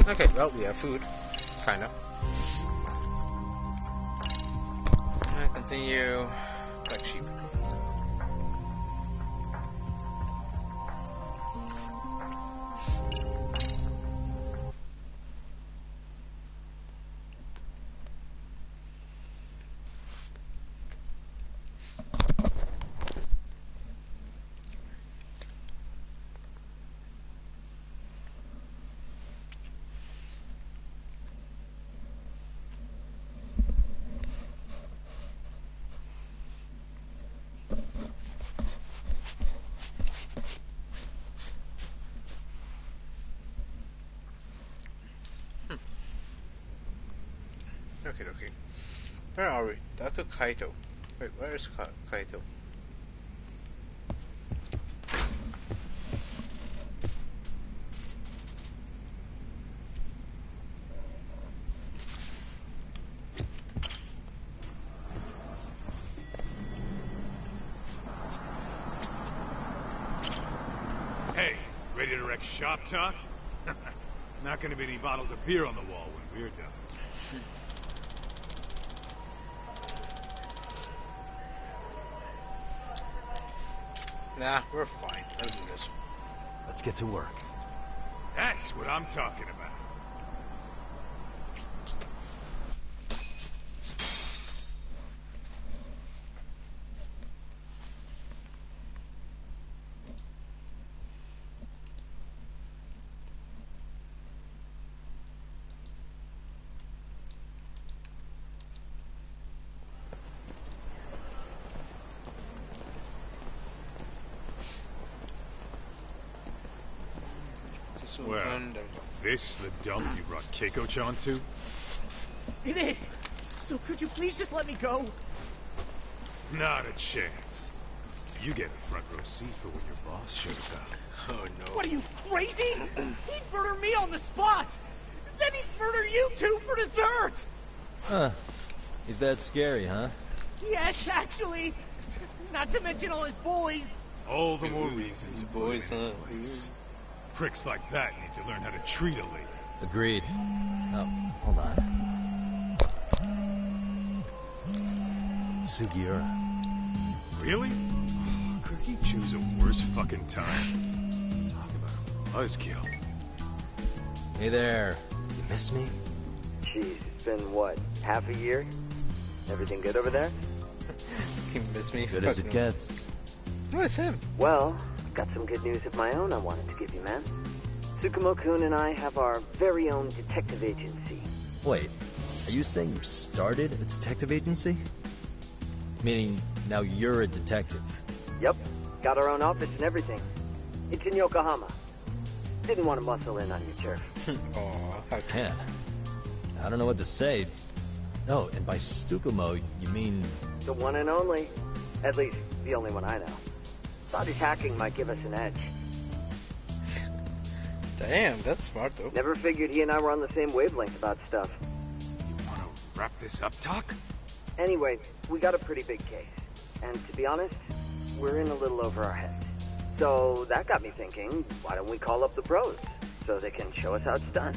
Okay, well, we have food. Kind of. Continue. Like sheep. Okay. Where are we? Dr. Kaito. Wait, where is Kaito? Hey, ready to wreck shop talk? Not gonna be any bottles of beer on the wall when we're done. Nah, we're fine. Let's do this. Let's get to work. That's what I'm talking about. Well, this the dump you brought Keiko-chan to? It is! So could you please just let me go? Not a chance. You get a front row seat for when your boss shows up. Oh no. What are you, crazy? He'd murder me on the spot! Then he'd murder you two for dessert! Huh. Is that scary, huh? Yes, actually. Not to mention all his boys. All the more reasons boys, in his place. Pricks like that need to learn how to treat a lady. Agreed. Oh, hold on. Sugiura. Really? Could he choose a worse fucking time? Talk about a buzzkill. Hey there. You miss me? Jeez, it's been what, half a year? Everything good over there? He miss me. Good as it gets. Who is him? Well, I've got some good news of my own I wanted to give you, man. Tsukumo-kun and I have our very own detective agency. Wait, are you saying you started a detective agency? Meaning, now you're a detective? Yep, got our own office and everything. It's in Yokohama. Didn't want to muscle in on your turf. Aw, Man, I don't know what to say. Oh, and by Tsukumo, you mean... The one and only. At least, the only one I know. Thought his hacking might give us an edge. Damn, that's smart though. Never figured he and I were on the same wavelength about stuff. You wanna wrap this up, Doc? Anyway, we got a pretty big case. And to be honest, we're in a little over our heads. So that got me thinking, why don't we call up the pros? So they can show us how it's done.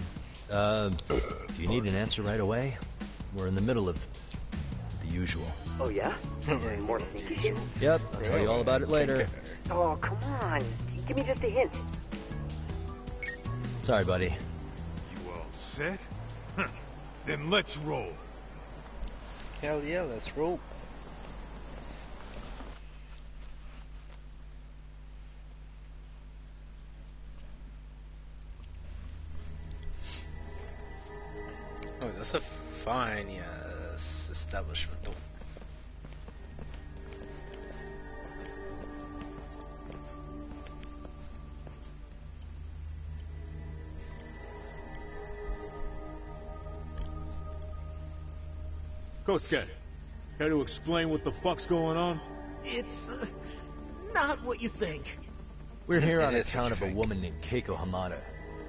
Do you need an answer right away? We're in the middle of the usual. Oh yeah? More sneaky shit? Yep, I'll tell you all about it later. Oh, come on. Give me just a hint. Sorry, buddy. You all set? Then let's roll. Hell yeah, let's roll. Oh, that's a fine, yes, establishment though. Kosuke, care to explain what the fuck's going on? It's, not what you think. We're here on It is what account you of a think. woman named Keiko Hamada.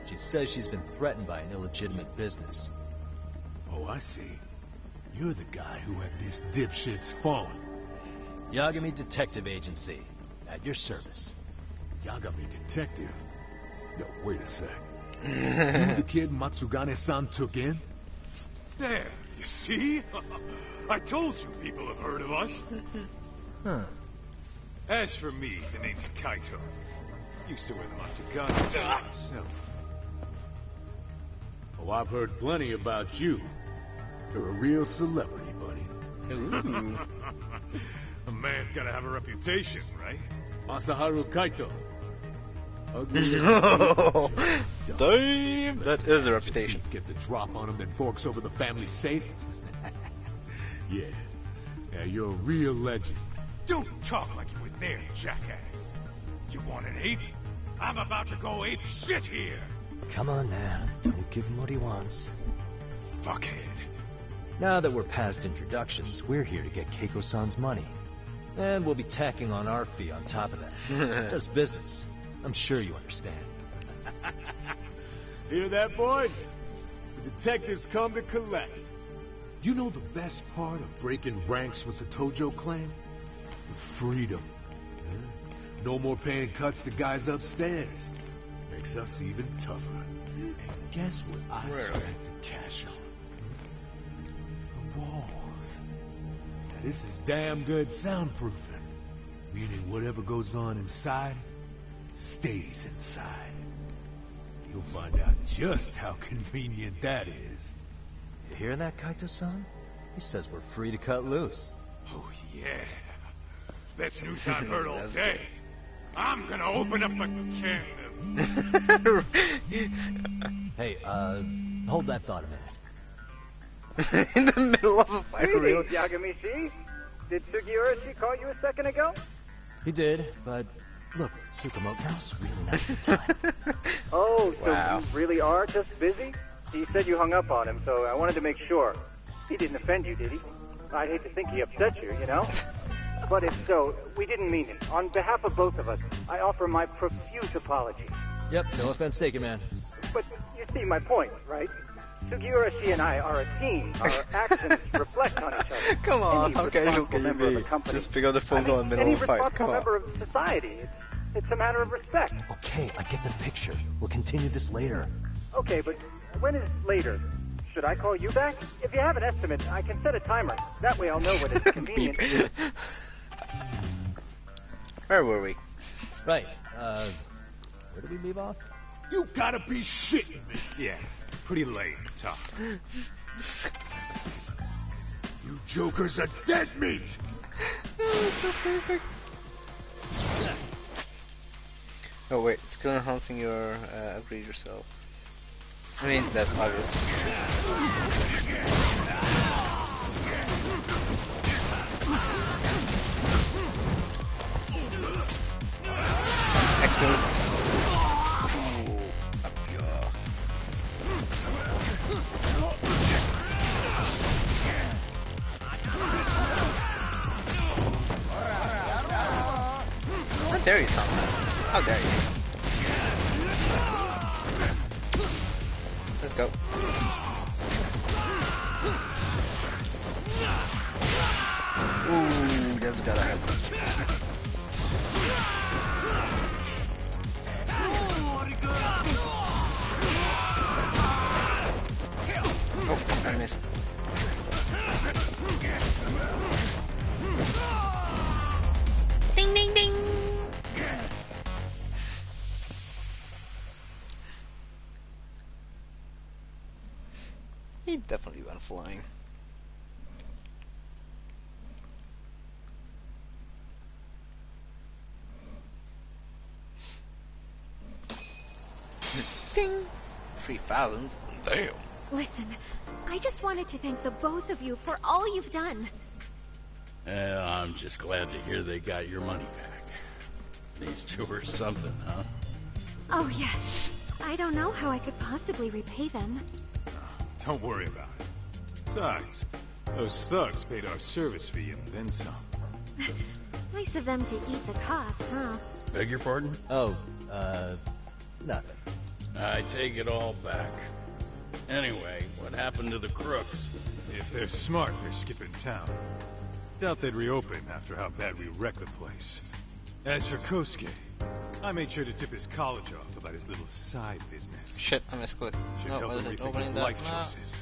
She says she's been threatened by an illegitimate business. Oh, I see. You're the guy who had this dipshit's phone. Yagami Detective Agency. At your service. Yagami Detective? No, wait a sec. You the kid Matsugane-san took in? There, you see? I told you people have heard of us. Huh. As for me, the name's Kaito. Used to wear the Matsugane myself. Oh, I've heard plenty about you. You're a real celebrity, buddy. Ooh. A man's gotta have a reputation, right? Masaharu Kaito. Ugly. Damn, that is a reputation. Get the drop on him that forks over the family safe. Yeah, you're a real legend. Don't talk like you were there, jackass. You want an ape? I'm about to go ape shit here. Come on, man. Don't give him what he wants. Fuckhead. Now that we're past introductions, we're here to get Keiko-san's money. And we'll be tacking on our fee on top of that. Just business. I'm sure you understand. Hear that, boys? The detectives come to collect. You know the best part of breaking ranks with the Tojo clan? The freedom. Huh? No more paying cuts to guys upstairs. Makes us even tougher. And guess what I spent the cash on? The walls. Now this is damn good soundproofing. Meaning whatever goes on inside, stays inside. You'll find out just how convenient that is. You hear that, Kaito-san? He says we're free to cut loose. Oh, yeah. Best news I've heard all day. I'm gonna open up a can of... Hey, hold that thought a minute. In the middle of a fight, really? Greetings, Yagami-shi. Did Sugiura-shi call you a second ago? He did, but look, Tsukumo, now's really not a good time. Oh, so Wow. you really are just busy? He said you hung up on him, so I wanted to make sure. He didn't offend you, did he? I'd hate to think he upset you, you know? But if so, we didn't mean it. On behalf of both of us, I offer my profuse apologies. Yep, no offense taken, man. But you see my point, right? Sugiura-shi and I are a team. Our actions reflect on each other. Come on, Any how casual responsible can you member of be? the company- Just pick up the phone call in the middle any of a fight. responsible Come on. member of society. It's a matter of respect. Okay, I get the picture. We'll continue this later. Okay, but when is later? Should I call you back? If you have an estimate, I can set a timer. That way I'll know when it's convenient. Beep. Where were we? Right, where did we leave off? You gotta be shitting me. Yeah, pretty late, tough. You jokers are dead meat. So perfect. Oh wait, skill enhancing your upgrade yourself. I mean, that's obvious. X move. How dare you, Tom? How dare you? Let's go. Ooh, that's gotta hurt. Oh, I missed. Ding ding ding. He definitely went flying. Ding. 3,000? Damn. Listen, I just wanted to thank the both of you for all you've done. I'm just glad to hear they got your money back. These two are something, huh? Oh, yes. I don't know how I could possibly repay them. Don't worry about it. Besides, those thugs paid our service fee and then some. Nice of them to eat the cost, huh? Beg your pardon? Oh, nothing. I take it all back. Anyway, what happened to the crooks? If they're smart, they're skipping town. Doubt they'd reopen after how bad we wrecked the place. As for Kosuke, I made sure to tip his college off about his little side business. Shit, I misclicked. Should Oh, help what is him it? rethink his Opening that life now? choices.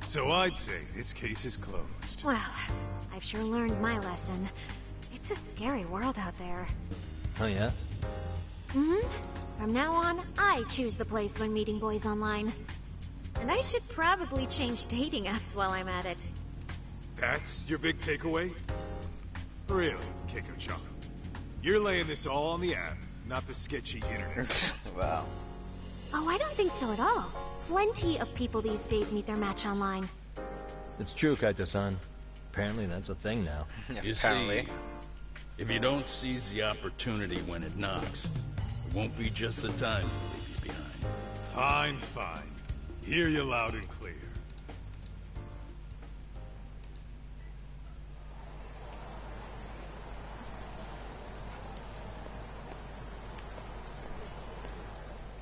So I'd say this case is closed. Well, I've sure learned my lesson. It's a scary world out there. Oh, yeah? Mm-hmm. From now on, I choose the place when meeting boys online. And I should probably change dating apps while I'm at it. That's your big takeaway? Really, Keiko-chan? You're laying this all on the app, not the sketchy internet. Wow. Oh, I don't think so at all. Plenty of people these days meet their match online. It's true, Kaito-san. Apparently that's a thing now. You Apparently. see, if you don't seize the opportunity when it knocks, it won't be just the times to leave you behind. Fine, fine. Hear you loud and clear.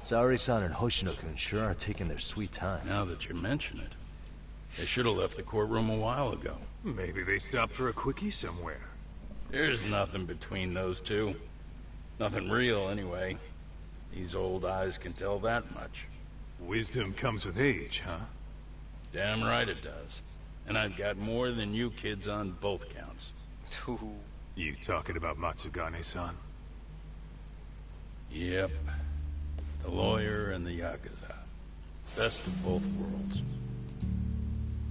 Saori-san and Hoshino-kun sure are taking their sweet time. Now that you mention it, they should have left the courtroom a while ago. Maybe they stopped for a quickie somewhere. There's nothing between those two. Nothing real, anyway. These old eyes can tell that much. Wisdom comes with age, huh? Damn right it does. And I've got more than you kids on both counts. You talking about Matsugane-san? Yep. The lawyer and the Yakuza. Best of both worlds.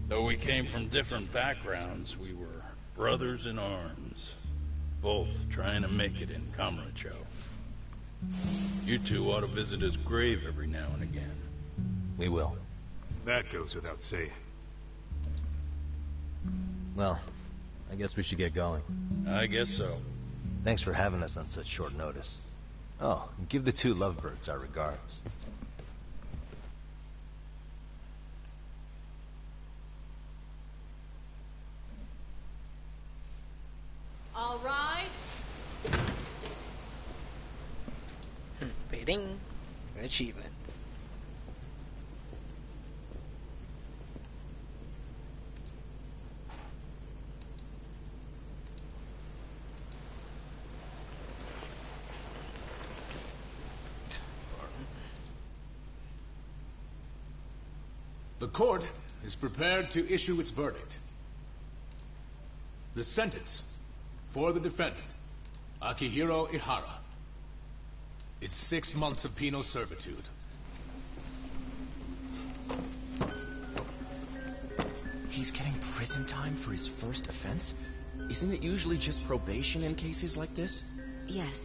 Though we came from different backgrounds, we were brothers in arms. Both trying to make it in Kamurocho. You two ought to visit his grave every now and again. We will. That goes without saying. Well, I guess we should get going. I guess so. Thanks for having us on such short notice. Oh, and give the two lovebirds our regards. All right. Bidding achievements. The court is prepared to issue its verdict. The sentence for the defendant, Akihiro Ihara, is 6 months of penal servitude. He's getting prison time for his first offense? Isn't it usually just probation in cases like this? Yes.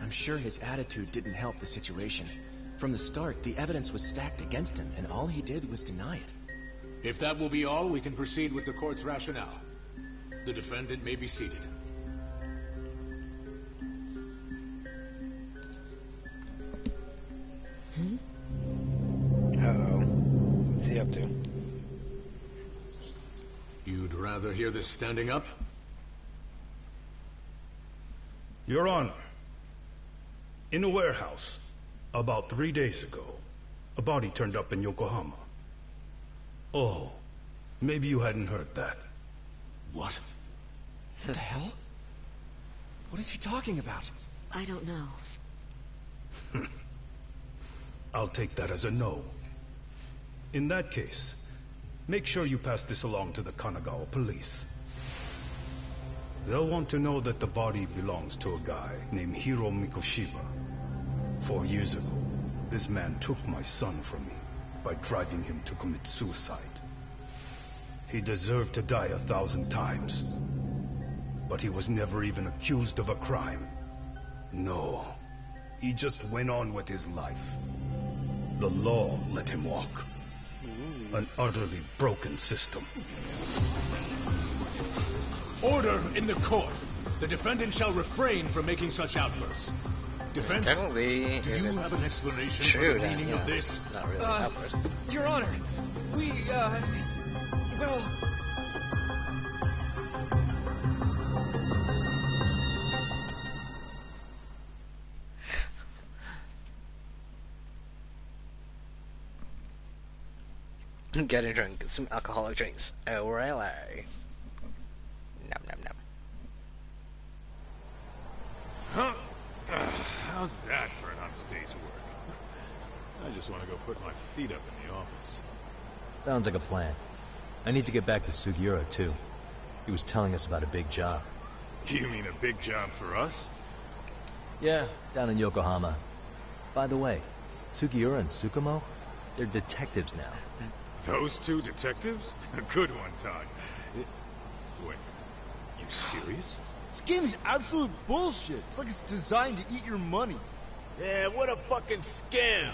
I'm sure his attitude didn't help the situation. From the start, the evidence was stacked against him, and all he did was deny it. If that will be all, we can proceed with the court's rationale. The defendant may be seated. Uh-oh. What's he up to? You'd rather hear this standing up? Your Honor, in a warehouse, about 3 days ago, a body turned up in Yokohama. Oh, maybe you hadn't heard that. What? What the hell? What is he talking about? I don't know. I'll take that as a no. In that case, make sure you pass this along to the Kanagawa police. They'll want to know that the body belongs to a guy named Hiro Mikoshiba. 4 years ago, this man took my son from me by driving him to commit suicide. He deserved to die 1,000 times, but he was never even accused of a crime. No, he just went on with his life. The law let him walk. An utterly broken system. Order in the court. The defendant shall refrain from making such outbursts. Defense, Technically, do you have an explanation true, for the then, meaning yeah, of this? it's not really an outburst. Your Honor, well... Getting drunk, some alcoholic drinks. Oh, really? Nom nom nom. Huh? How's that for an honest day's work? I just want to go put my feet up in the office. Sounds like a plan. I need to get back to Sugiura, too. He was telling us about a big job. You mean a big job for us? Yeah, down in Yokohama. By the way, Sugiura and Tsukumo, they're detectives now. Those two detectives? A good one, Todd. Wait, you serious? This game is absolute bullshit. It's like it's designed to eat your money. Yeah, what a fucking scam.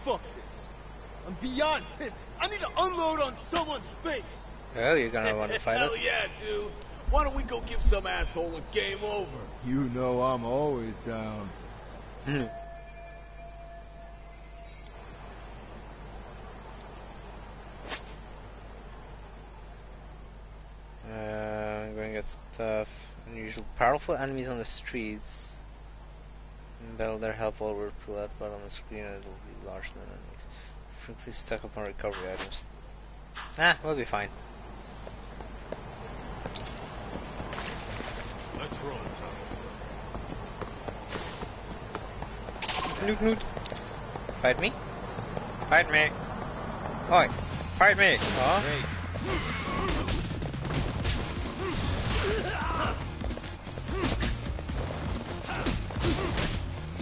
Fuck this. I'm beyond pissed. I need to unload on someone's face. Oh, you're gonna want to fight us? Hell yeah, dude. Why don't we go give some asshole a game over? You know I'm always down. I'm going to get stuff. Unusual. Powerful enemies on the streets. Battle their help while we're pulled out bottom of the screen and it'll be larger than enemies. Frequently stuck upon recovery items. We'll be fine. Let's roll, Todd. Noot noot. Fight me? Fight me. Oi. Fight me. Oh.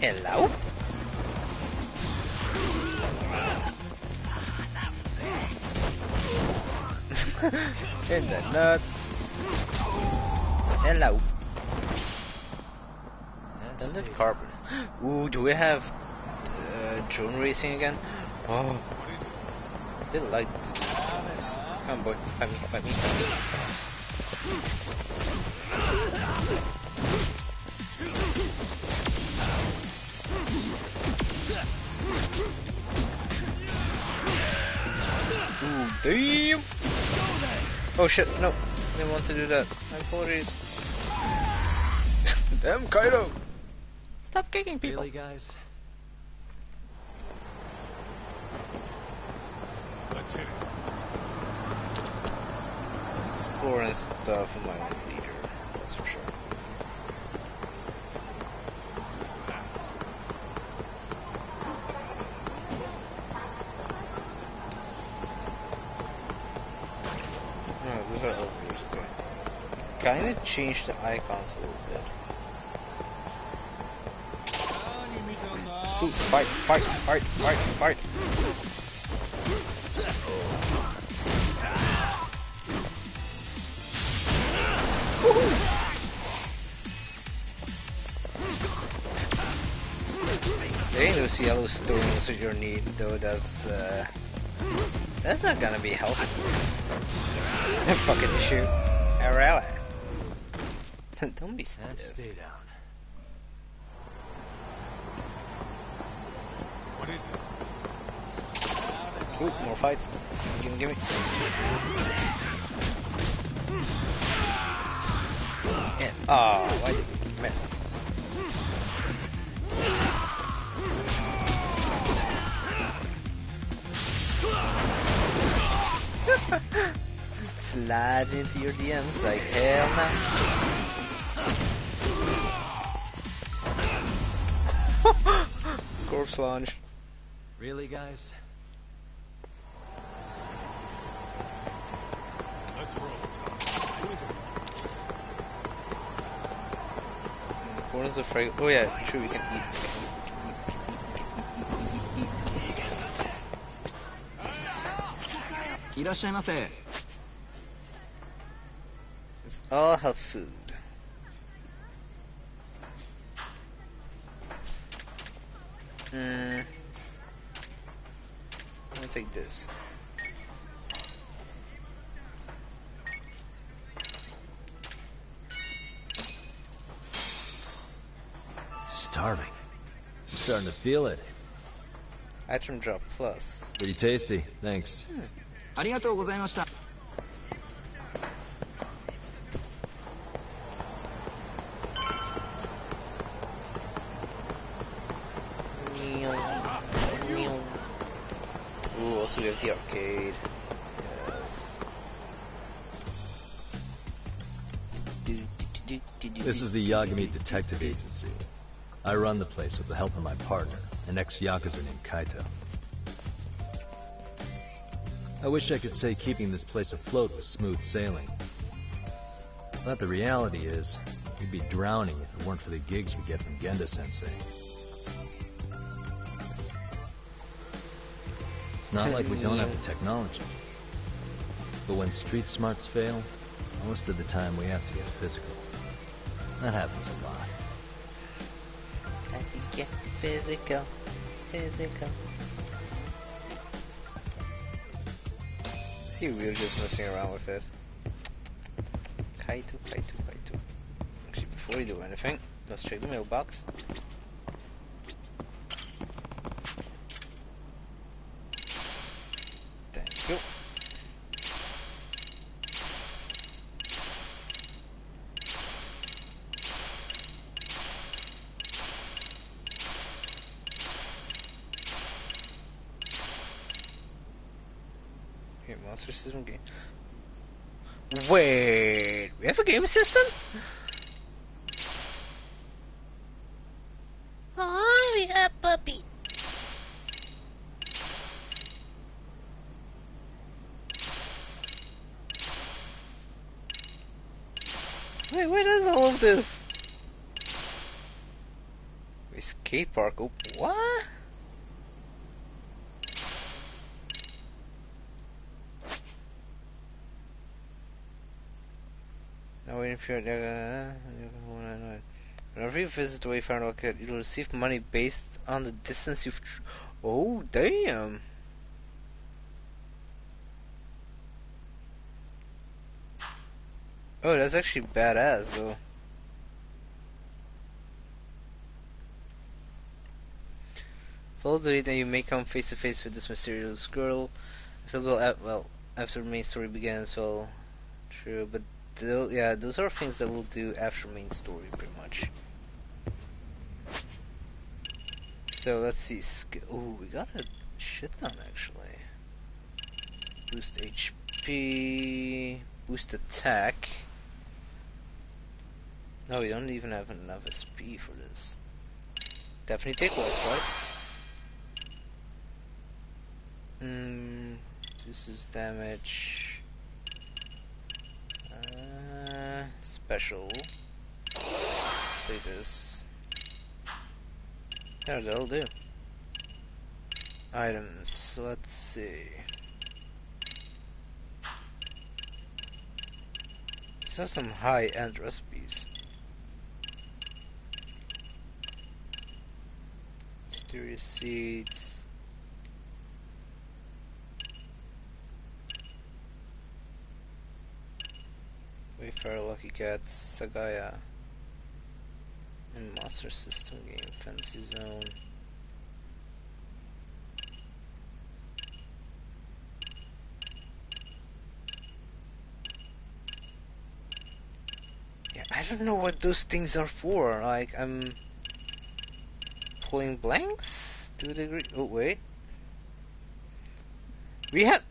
Hello? In the nuts. Hello. Done carbon. Ooh, do we have drone racing again? Oh. They like to do this. Come on, boy. Fight me, fight me, fight me. Ooh, damn! Oh shit, no. I didn't want to do that. My apologies. Damn, Kaido! Stop kicking people. Really, guys? Let's hit it. Exploring stuff in my own leader, that's for sure. Oh, those are elevators, okay. Kinda changed the icons a little bit. Ooh, fight, fight, fight, fight, fight. There ain't those yellow stones with your need, though. That's not gonna be helpful. Fucking issue. Alright. Don't be stiff. And stay down. What is it? Ooh, more fights. Gimme. Yeah. Oh, why did we miss? Slide into your DMs like hell no. Corpse launch. Really, guys? Let's roll, Todd. Corners of frag. Oh yeah, true. We can eat. Let's all have food. I'm gonna take this. Starving. I'm starting to feel it. Item drop plus. Pretty tasty. Thanks. ありがとうございました。Ooh, also we have the arcade. Yes. This is the Yagami Detective Agency. I run the place with the help of my partner, an ex-Yakuza named Kaito. I wish I could say keeping this place afloat was smooth sailing. But the reality is, we'd be drowning if it weren't for the gigs we get from Genda-sensei. It's not like we don't have the technology. But when street smarts fail, most of the time we have to get physical. That happens a lot. Have to get physical. See, we were just messing around with it. Kaito. Actually, before we do anything, let's check the mailbox. Thank you. Okay, Master System game. Wait, we have a game system? Oh, we got puppy. Wait, where does all of this? A skate park? Oh, what? Now waiting for whenever you visit the Wayfarer Locket, you'll receive money based on the distance you've. Oh, damn! Oh, that's actually badass, though. Follow the lead and you may come face to face with this mysterious girl. Well, after the main story begins, well, true, but yeah, those are things that we'll do after main story, pretty much. So let's see. Ooh, we got a shit ton actually. Boost HP, boost attack. No, we don't even have enough SP for this. Definitely take West, right? This is damage. Special. Take this. Yeah, that'll do. Items. Let's see. These are some high-end recipes. Mysterious seeds. Wayfarer, Lucky Cats, Sagaya, and Master System game, Fantasy Zone. Yeah, I don't know what those things are for. Like, I'm pulling blanks to a degree. Oh wait, we have.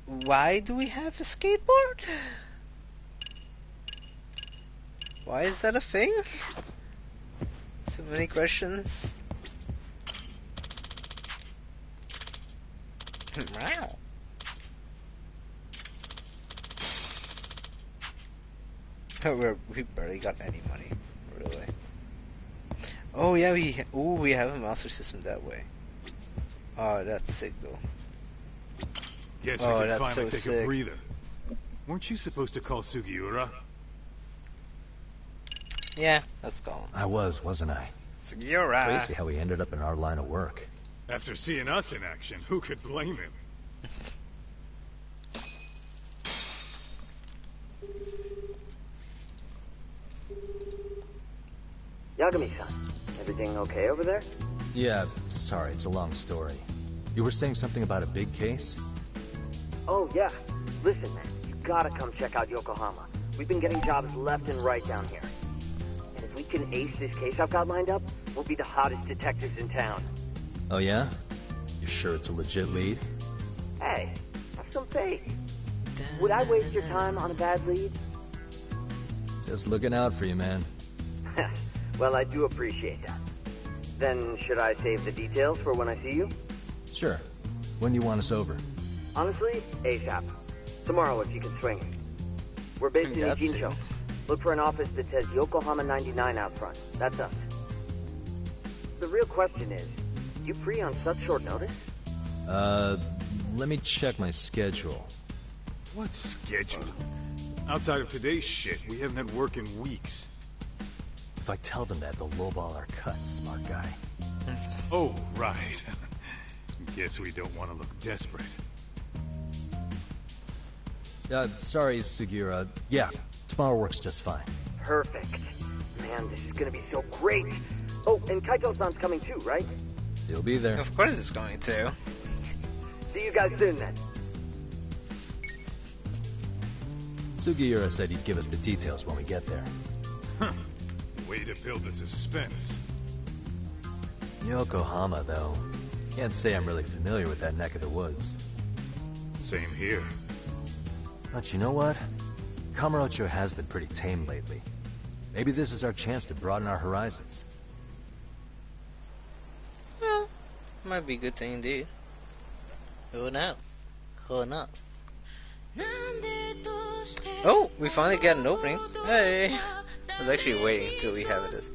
Why do we have a skateboard? Why is that a thing? So many questions. Wow. We barely got any money, really. Oh yeah, we have a master system that way. Oh, that's sick though. Guess we can finally take a breather. Weren't you supposed to call Sugiura? Yeah, let's call him. I wasn't I? Sugiura. Crazy how he ended up in our line of work. After seeing us in action, who could blame him? Yagami-san, everything okay over there? Yeah, sorry, it's a long story. You were saying something about a big case? Oh, yeah. Listen, man, you gotta come check out Yokohama. We've been getting jobs left and right down here. And if we can ace this case I've got lined up, we'll be the hottest detectives in town. Oh, yeah? You sure it's a legit lead? Hey, have some faith. Would I waste your time on a bad lead? Just looking out for you, man. Well, I do appreciate that. Then, should I save the details for when I see you? Sure. When do you want us over? Honestly, ASAP. Tomorrow, if you can swing it. We're based in Ijincho. Look for an office that says Yokohama 99 out front. That's us. The real question is, you free on such short notice? Let me check my schedule. What schedule? Outside of today's shit, we haven't had work in weeks. If I tell them that, they'll lowball our cut, smart guy. Oh, right. Guess we don't want to look desperate. Sorry, Sugiura. Yeah, tomorrow works just fine. Perfect. Man, this is gonna be so great. Oh, and Kaito-san's coming too, right? He'll be there. Of course it's going to. See you guys soon, then. Sugiura said he'd give us the details when we get there. Huh. Way to build the suspense. Yokohama, though. Can't say I'm really familiar with that neck of the woods. Same here. But you know what? Kamurocho has been pretty tame lately. Maybe this is our chance to broaden our horizons. Well, might be a good thing indeed. Who knows? Who knows? Oh, we finally got an opening. Hey! I was actually waiting till we have this.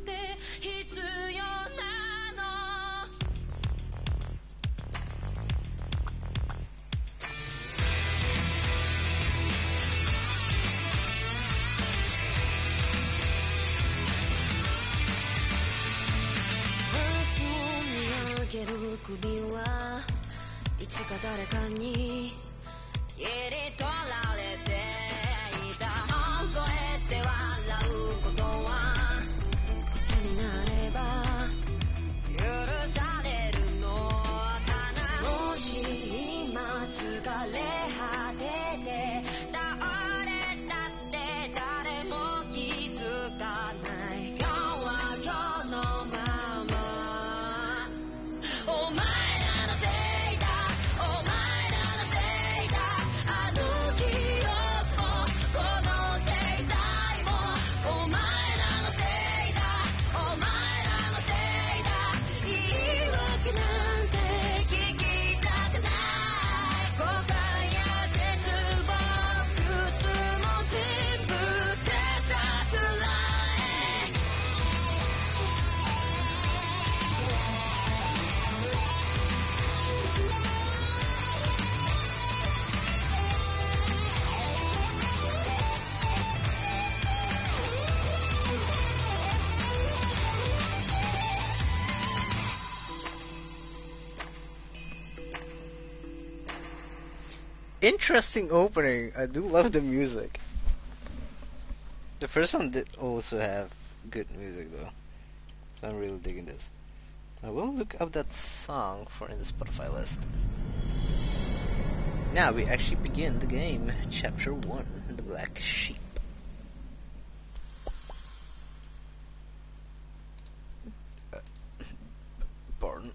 Interesting opening. I do love the music. The first one did also have good music though, so I'm really digging this. I will look up that song for in the Spotify list. Now we actually begin the game. Chapter 1, The Black Sheep. Pardon.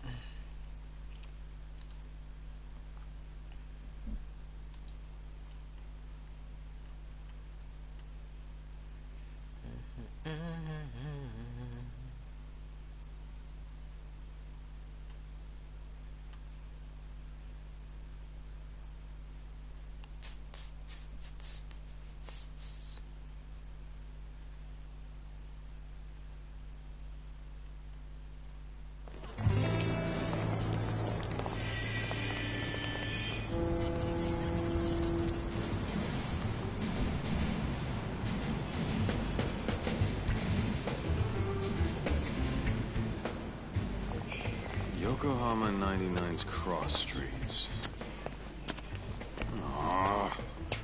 Yokohama 99's cross streets. Aw,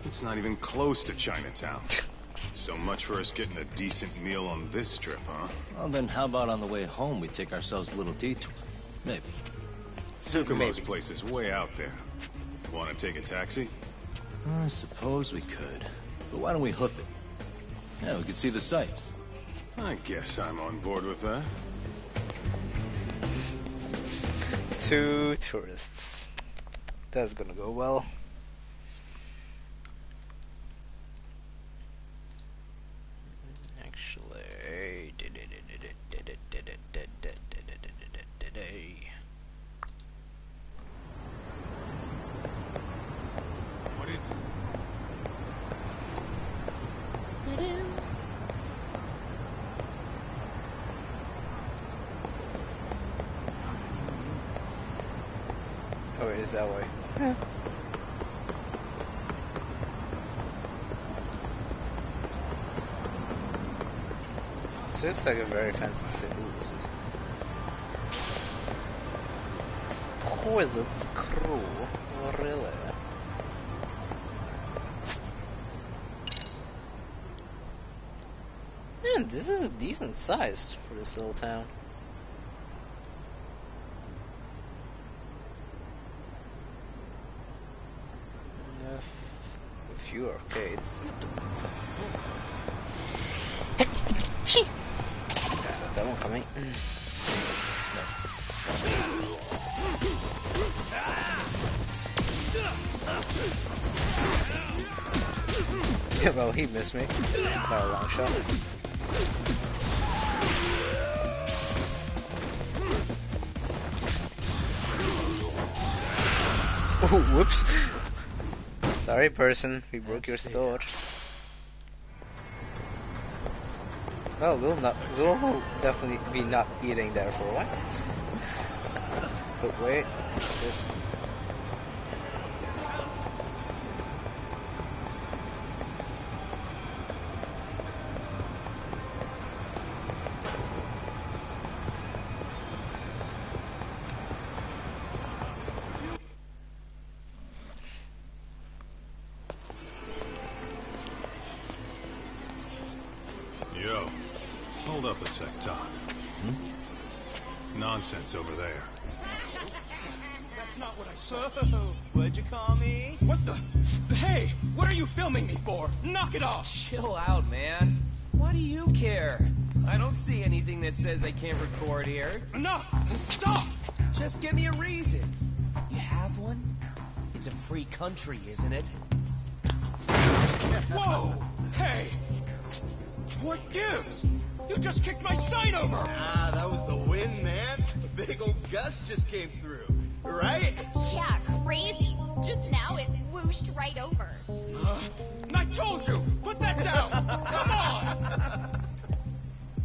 it's not even close to Chinatown. So much for us getting a decent meal on this trip, huh? Well, then how about on the way home we take ourselves a little detour? Maybe. Tsukumo's place is way out there. Want to take a taxi? I suppose we could. But why don't we hoof it? Yeah, we could see the sights. I guess I'm on board with that. 2 tourists. That's gonna go well. Oh, it is that way. Yeah. This looks like a very fancy city. This is exquisite crew, really. Yeah, this is a decent size for this little town. A few arcades. Got that one coming. Well, he missed me by a long shot. Oh, whoops. Sorry, person, we broke your sword. Well, we'll definitely be not eating there for a while. But wait, this. Yo, hold up a sec, Todd. Nonsense over there. That's not what I said. So, what'd you call me? What the? Hey, what are you filming me for? Knock it off! Chill out, man. Why do you care? I don't see anything that says I can't record here. Enough! Stop! Just give me a reason. You have one? It's a free country, isn't it? Whoa! Hey! What gives? You just kicked my sign over! Ah, that was the wind, man. A big old gust just came through. Right? Yeah, crazy. Just now it whooshed right over. I told you! Put that down! Come on!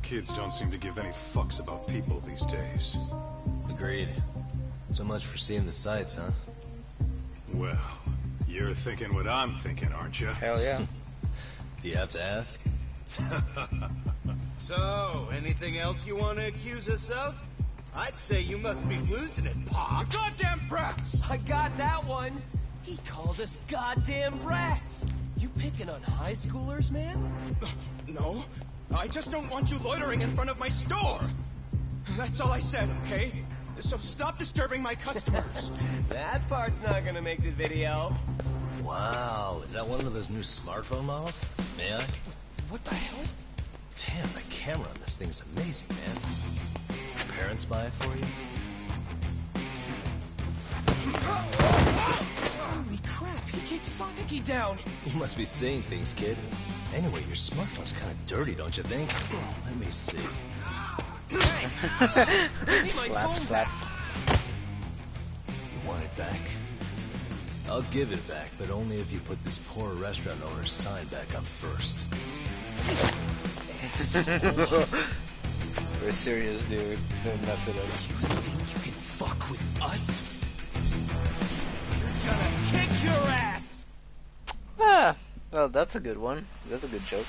Kids don't seem to give any fucks about people these days. Agreed. So much for seeing the sights, huh? Well, you're thinking what I'm thinking, aren't you? Hell yeah. Do you have to ask? So, anything else you want to accuse us of? I'd say you must be losing it, Pop. You goddamn brats! I got that one. He called us goddamn brats. You picking on high schoolers, man? No, I just don't want you loitering in front of my store. That's all I said, okay? So stop disturbing my customers. That part's not gonna make the video. Wow, is that one of those new smartphone models? May I? What the hell? Damn, the camera on this thing's amazing, man. Your parents buy it for you? Holy crap, he kicked Sonic down. You must be seeing things, kid. Anyway, your smartphone's kind of dirty, don't you think? Let me see. Slap, slap. You want it back? I'll give it back, but only if you put this poor restaurant owner's sign back up first. We're serious, dude. Don't mess with us. You think you can fuck with us? You're gonna kick your ass! Ah, well, that's a good one. That's a good joke.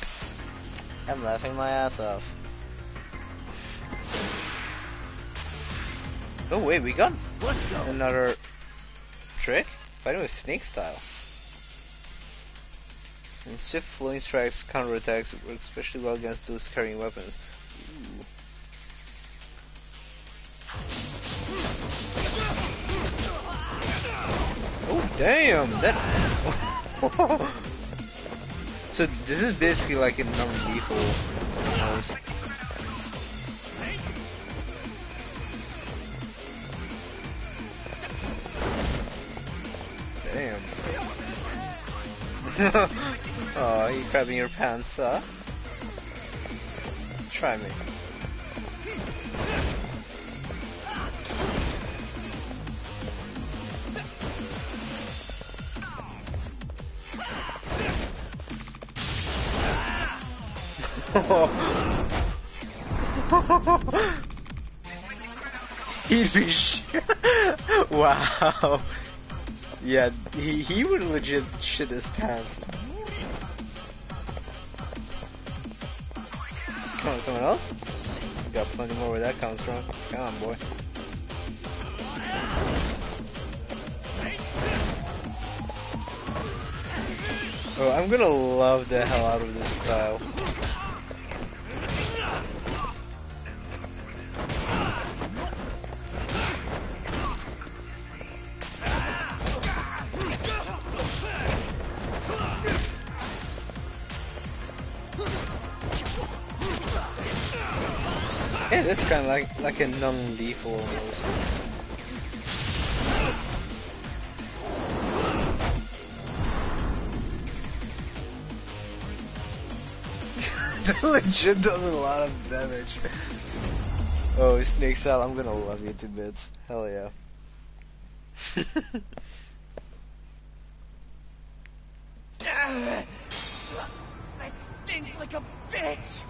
I'm laughing my ass off. Oh wait, we got another trick? Fighting with snake style. In swift flowing strikes, counterattacks work especially well against those carrying weapons. Ooh. Oh damn! That. So this is basically like a non-lethal almost. Damn. Oh, you grabbing your pants, huh? Try me. He'd be Wow. Yeah, he would legit shit his pants. Come on, someone else? Got plenty more where that comes from. Come on, boy. Oh, I'm gonna love the hell out of this style. Yeah, it's kind of like a non-lethal almost. That legit does a lot of damage. Oh, Snake Style, I'm gonna love you to bits. Hell yeah. That stinks like a bitch!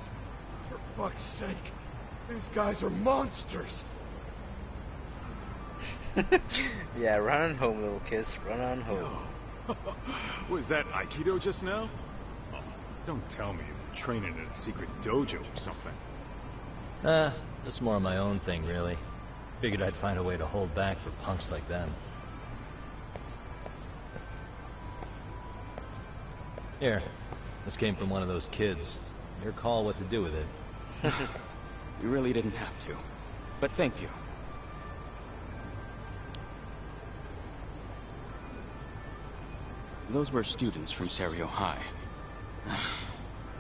For fuck's sake, these guys are monsters! Yeah, run on home, little kids. Run on home. Was that Aikido just now? Oh, don't tell me you were training in a secret dojo or something. Just more of my own thing, really. Figured I'd find a way to hold back for punks like them. Here, this came from one of those kids. Your call what to do with it. You really didn't have to. But thank you. Those were students from Serio High.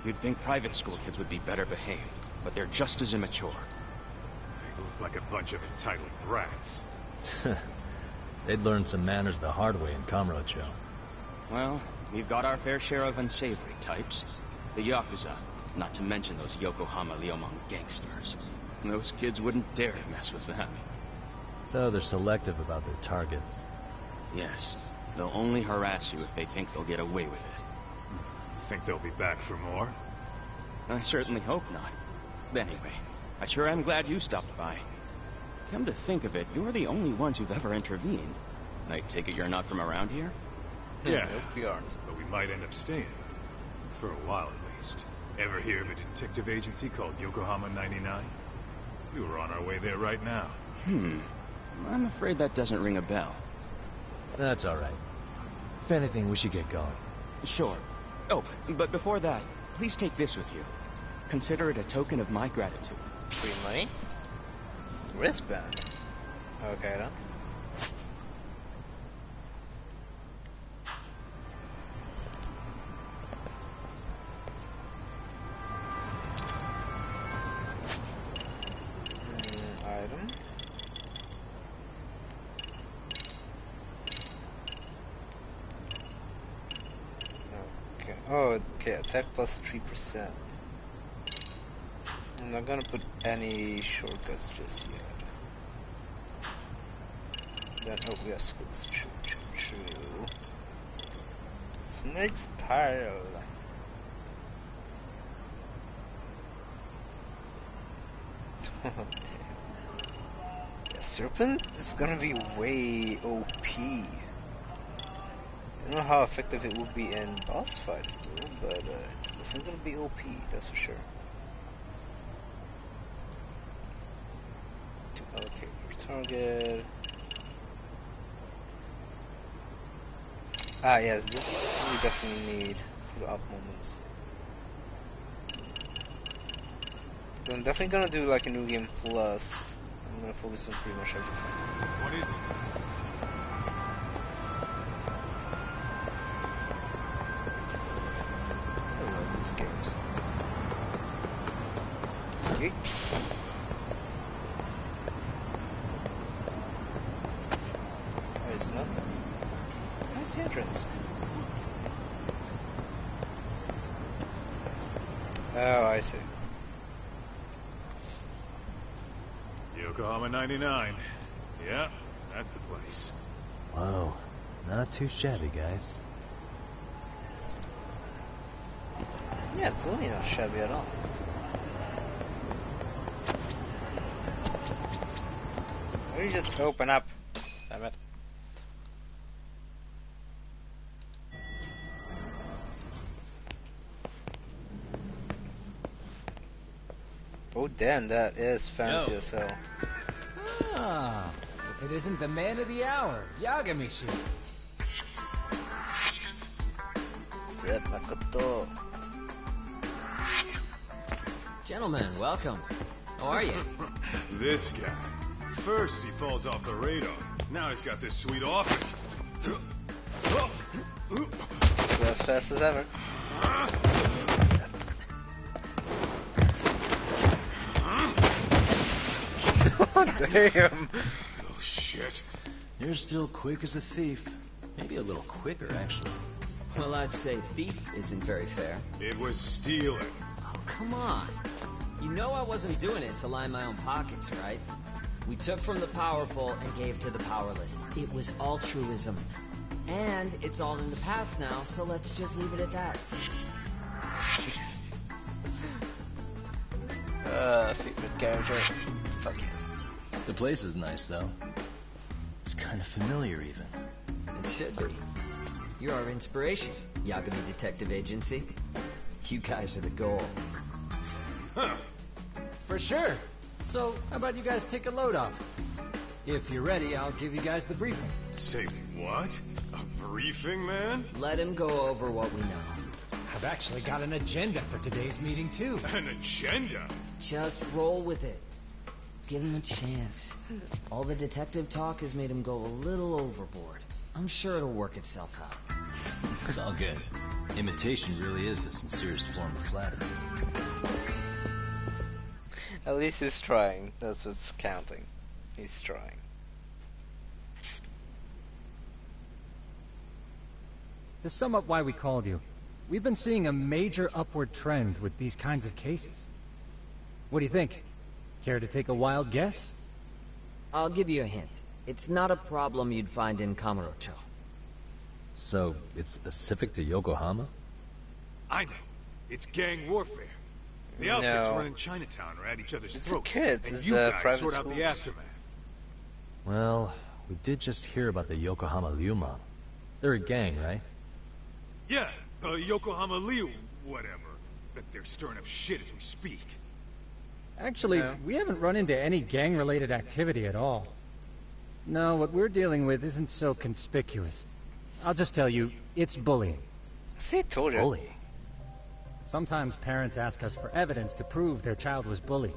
You'd think private school kids would be better behaved, but they're just as immature. They look like a bunch of entitled brats. They'd learned some manners the hard way in Kamurocho. Well, we've got our fair share of unsavory types. The Yakuza, not to mention those Yokohama Liomong gangsters. Those kids wouldn't dare to mess with them. So they're selective about their targets. Yes. They'll only harass you if they think they'll get away with it. Think they'll be back for more? I certainly hope not. Anyway, I sure am glad you stopped by. Come to think of it, you're the only ones who've ever intervened. I take it you're not from around here? Yeah, Nope, we aren't. but we might end up staying. For a while at least. Ever hear of a detective agency called Yokohama 99? We were on our way there right now. I'm afraid that doesn't ring a bell. That's all right. If anything, we should get going. Sure. Oh, but before that, please take this with you. Consider it a token of my gratitude. Free money? Wristband. Okay then. Item. Okay. Oh, okay. Attack plus 3%. I'm not gonna put any shortcuts just yet. Then, oh yes, it's true. Snake Style. Oh damn. Yeah, Serpent is gonna be way OP. I don't know how effective it will be in boss fights though, but it's definitely gonna be OP, that's for sure. To allocate your target. Ah yes, this we definitely need for the up moments. I'm definitely gonna do like a new game plus. I'm gonna focus on pretty much everything. What is it? I love these games. Okay. Wait, it's not. Where's the entrance? Oh, I see. Yokohama 99. Yeah, that's the place. Whoa, not too shabby, guys. Yeah, it's really not shabby at all. Why don't you just open up? Damn it. Damn, that is fancy as hell. Ah, if it isn't the man of the hour, Yagami-shi. Makoto. Gentlemen, welcome. How are you? This guy. First he falls off the radar. Now he's got this sweet office. As fast as ever. Damn. Oh shit. You're still quick as a thief. Maybe a little quicker, actually. Well, I'd say thief isn't very fair. It was stealing. Oh, come on. You know I wasn't doing it to line my own pockets, right? We took from the powerful and gave to the powerless. It was altruism. And it's all in the past now, so let's just leave it at that. Favorite character. Fuck yes. The place is nice, though. It's kind of familiar, even. It should be. You're our inspiration, Yagami Detective Agency. You guys are the goal. Huh. For sure. So, how about you guys take a load off? If you're ready, I'll give you guys the briefing. Say what? A briefing, man? Let him go over what we know. I've actually got an agenda for today's meeting, too. An agenda? Just roll with it. Give him a chance. All the detective talk has made him go a little overboard. I'm sure it'll work itself out. It's all good. Imitation really is the sincerest form of flattery. At least he's trying. That's what's counting. He's trying. To sum up why we called you, we've been seeing a major upward trend with these kinds of cases. What do you think? Care to take a wild guess? I'll give you a hint. It's not a problem you'd find in Kamurocho. So, it's specific to Yokohama? I know. It's gang warfare. The outfits running Chinatown are at each other's throats. Kids. And it's you guys private sort schools. out the aftermath. Well, we did just hear about the Yokohama Ryuma. They're a gang, right? Yeah, the Yokohama Liu, whatever. But they're stirring up shit as we speak. Actually, we haven't run into any gang-related activity at all. No, what we're dealing with isn't so conspicuous. I'll just tell you, it's bullying. See, told you. Bullying? Sometimes parents ask us for evidence to prove their child was bullied.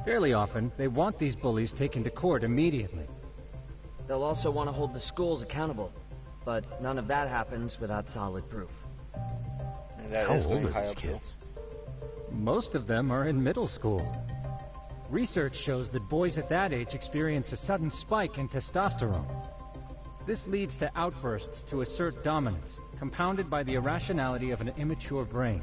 Fairly often, they want these bullies taken to court immediately. They'll also want to hold the schools accountable, but none of that happens without solid proof. That How is old going are high these up kids? Most of them are in middle school. Research shows that boys at that age experience a sudden spike in testosterone. This leads to outbursts to assert dominance, compounded by the irrationality of an immature brain.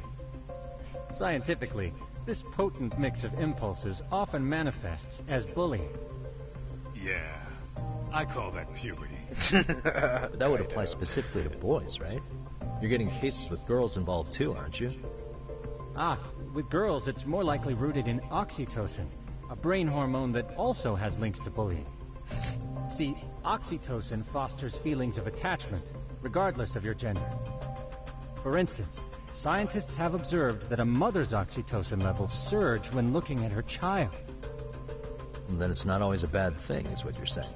Scientifically, this potent mix of impulses often manifests as bullying. Yeah, I call that puberty. But that would apply specifically to boys, right? You're getting cases with girls involved too, aren't you? Ah, with girls it's more likely rooted in oxytocin, a brain hormone that also has links to bullying. See, oxytocin fosters feelings of attachment, regardless of your gender. For instance, scientists have observed that a mother's oxytocin levels surge when looking at her child. And then it's not always a bad thing, is what you're saying.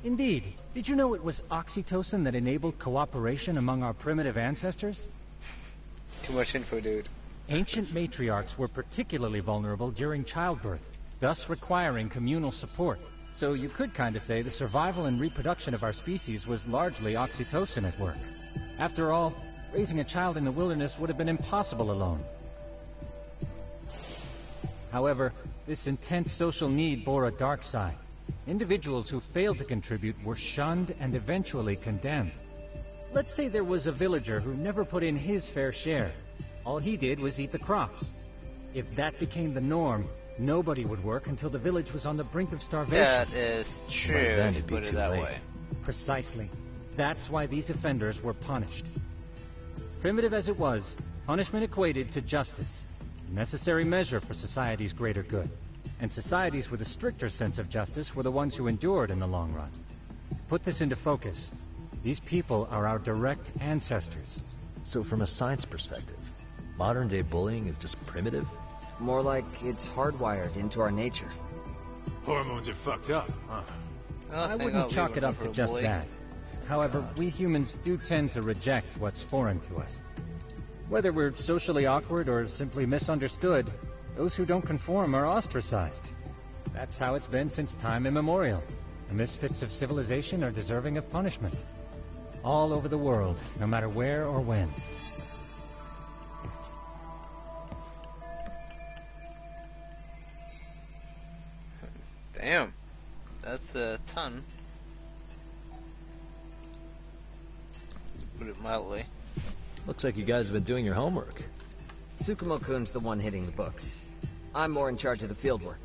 Indeed. Did you know it was oxytocin that enabled cooperation among our primitive ancestors? Too much info, dude. Ancient matriarchs were particularly vulnerable during childbirth, thus requiring communal support. So you could kind of say the survival and reproduction of our species was largely oxytocin at work. After all, raising a child in the wilderness would have been impossible alone. However, this intense social need bore a dark side. Individuals who failed to contribute were shunned and eventually condemned. Let's say there was a villager who never put in his fair share. All he did was eat the crops. If that became the norm, nobody would work until the village was on the brink of starvation. That is true, if you put it that way. Precisely. That's why these offenders were punished. Primitive as it was, punishment equated to justice, a necessary measure for society's greater good. And societies with a stricter sense of justice were the ones who endured in the long run. To put this into focus, these people are our direct ancestors. So from a science perspective, modern-day bullying is just primitive? More like it's hardwired into our nature. Hormones are fucked up, huh? I wouldn't chalk it up to just that. However, we humans do tend to reject what's foreign to us. Whether we're socially awkward or simply misunderstood, those who don't conform are ostracized. That's how it's been since time immemorial. The misfits of civilization are deserving of punishment. All over the world, no matter where or when. Damn. That's a ton. To put it mildly. Looks like you guys have been doing your homework. Tsukumo-kun's the one hitting the books. I'm more in charge of the field work.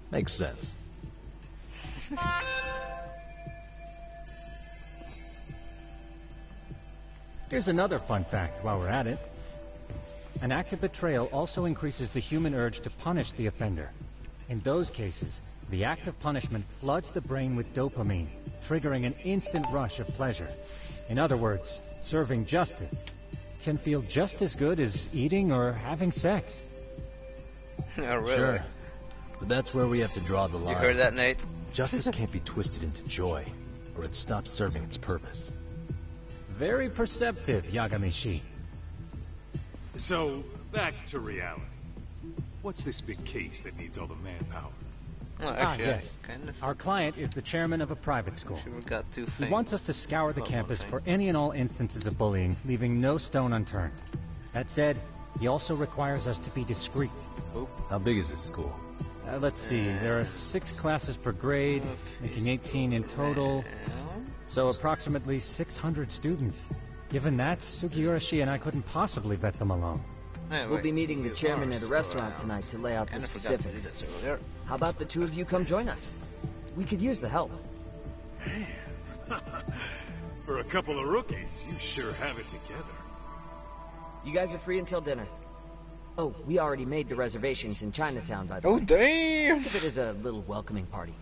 Makes sense. Here's another fun fact while we're at it. An act of betrayal also increases the human urge to punish the offender. In those cases, the act of punishment floods the brain with dopamine, triggering an instant rush of pleasure. In other words, serving justice can feel just as good as eating or having sex. Oh, really? Sure. But that's where we have to draw the line. You heard that, Nate? Justice can't be twisted into joy, or it stops serving its purpose. Very perceptive, Yagami-shi. So, back to reality. What's this big case that needs all the manpower? Well, actually, yes. kind of. Our client is the chairman of a private school. Got two He wants us to scour the campus for any and all instances of bullying, leaving no stone unturned. That said, he also requires us to be discreet. How big is this school? Let's see, there are 6 classes per grade, making 18 in total, so approximately 600 students. Given that, Sugiurashi and I couldn't possibly vet them alone. We'll be meeting the chairman at a restaurant tonight to lay out the specifics. How about the two of you come join us? We could use the help. Man, for a couple of rookies, you sure have it together. You guys are free until dinner. Oh, we already made the reservations in Chinatown, by the way. Oh, damn! Think of it as a little welcoming party.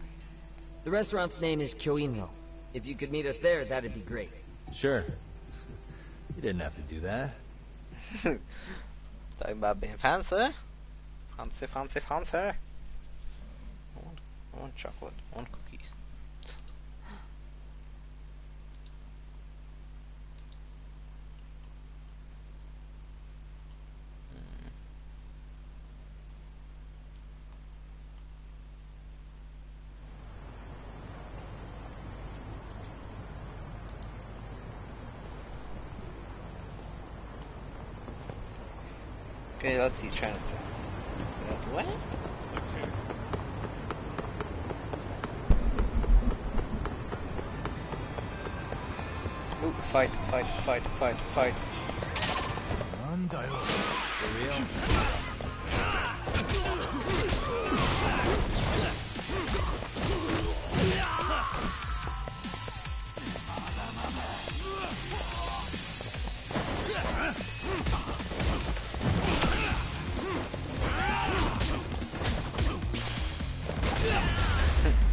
The restaurant's name is Kyoinro. If you could meet us there, that'd be great. Sure. You didn't have to do that. Talking about being fancy. Fancy, fancy, fancy. I want chocolate. I want cookies. Okay, let's see Chinatown. Is that way? Let's hit it. Ooh, fight, fight, fight, fight, fight. For real?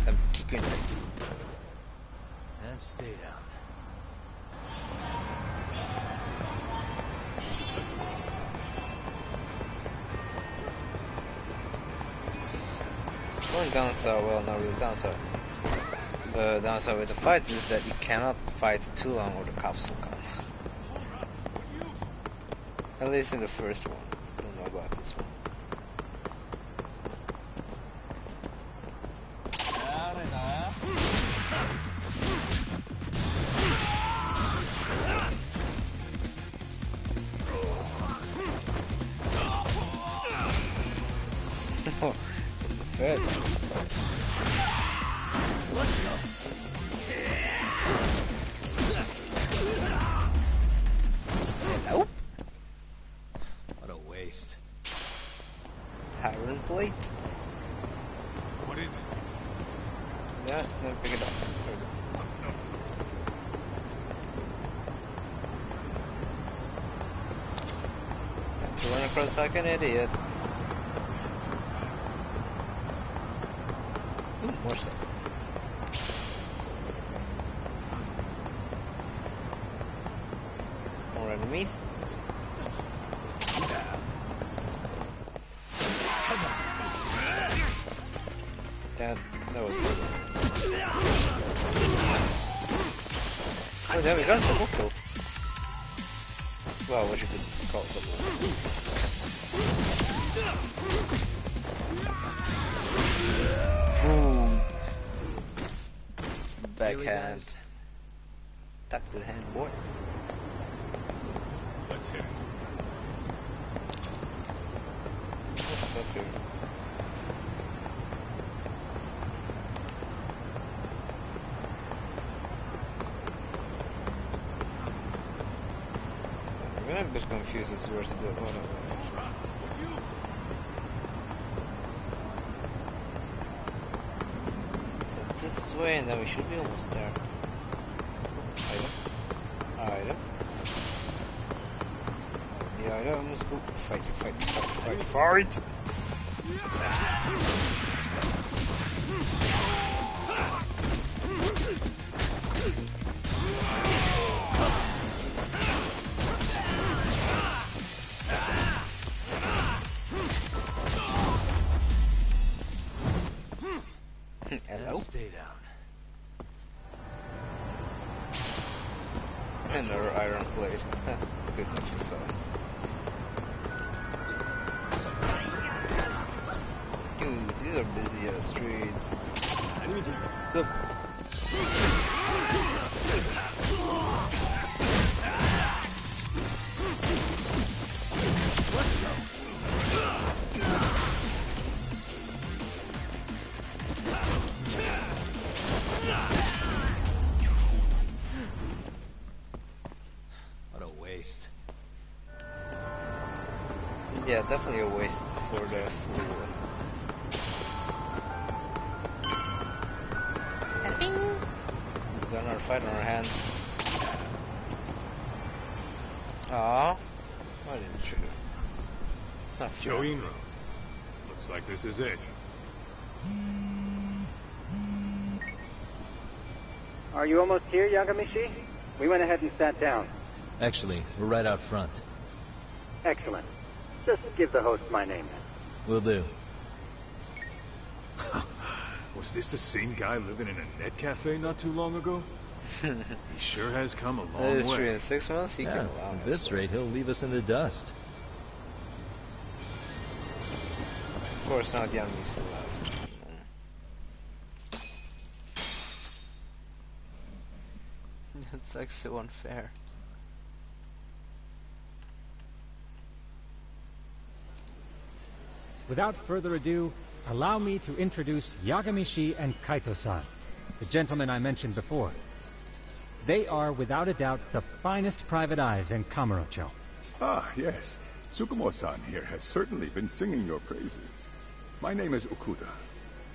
I'm kicking this. And stay down. One downside, well, not really downside. The downside with the fights is that you cannot fight too long or the cops will come. At least in the first one. I don't know about this one. Oh, the first. Nope. What a waste. Iron plate. What is it? Yeah, no, pick it up. Time to run across like an idiot. Ooh, more stuff. More enemies. And that was it. Oh damn, we got a double kill. Well, what you could call it double. Boom. Backhand. Tuck to the hand, boy. Let's hit it. What's up here? I'm a bit confused as to where to go. Oh, no, so this way, and then we should be almost there. Item. Item. The items. Go. Fight. Hello? Stay down. Another iron blade. Good enough for some. Dude, these are busy streets. So. What a waste. Yeah, definitely a waste for the fool. We've got another fight on our hands. Aww. Why didn't you? It's not fair. Joinro. Looks like this is it. Are you almost here, Yagamishi? We went ahead and sat down. Actually, we're right out front. Excellent. Just give the host my name. Will do. Was this the same guy living in a net cafe not too long ago? He sure has come a long That is way. true. In 6 months, he can allow At this rate, he'll leave us in the dust. Of course, not the enemies left. It's like so unfair. Without further ado, allow me to introduce Yagamishi and Kaito-san, the gentlemen I mentioned before. They are, without a doubt, the finest private eyes in Kamurocho. Ah, yes. Tsukumo-san here has certainly been singing your praises. My name is Okuda.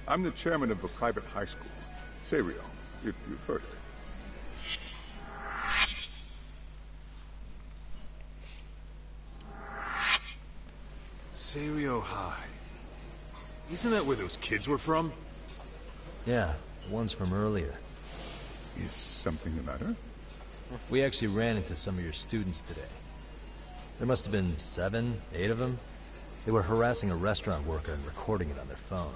I'm the chairman of a private high school, Seiryo, if you've heard of it. Seiryo High. Isn't that where those kids were from? Yeah, the ones from earlier. Is something the matter? We actually ran into some of your students today. There must have been 7, 8 of them. They were harassing a restaurant worker and recording it on their phone.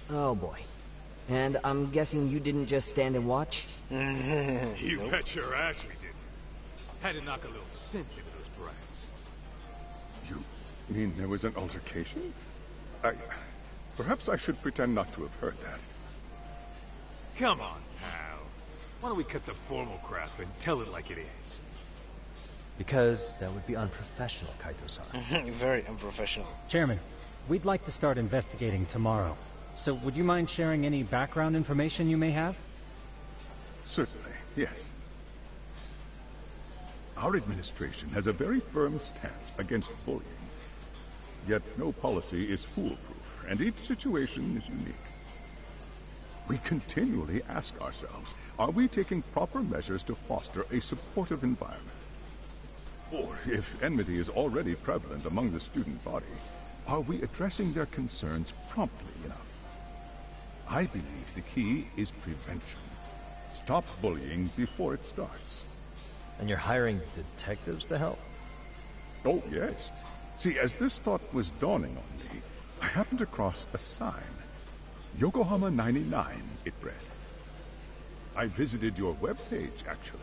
Oh boy. And I'm guessing you didn't just stand and watch? You bet your ass we did. Had to knock a little sense into those brats. You mean there was an altercation? Perhaps I should pretend not to have heard that. Come on, pal. Why don't we cut the formal crap and tell it like it is? Because that would be unprofessional, Kaito-san. Very unprofessional. Chairman, we'd like to start investigating tomorrow. So would you mind sharing any background information you may have? Certainly, yes. Our administration has a very firm stance against bullying. Yet no policy is foolproof, and each situation is unique. We continually ask ourselves, are we taking proper measures to foster a supportive environment? Or, if enmity is already prevalent among the student body, are we addressing their concerns promptly enough? I believe the key is prevention. Stop bullying before it starts. And you're hiring detectives to help? Oh, yes. See, as this thought was dawning on me, I happened across a sign. Yokohama 99, it read. I visited your webpage, actually,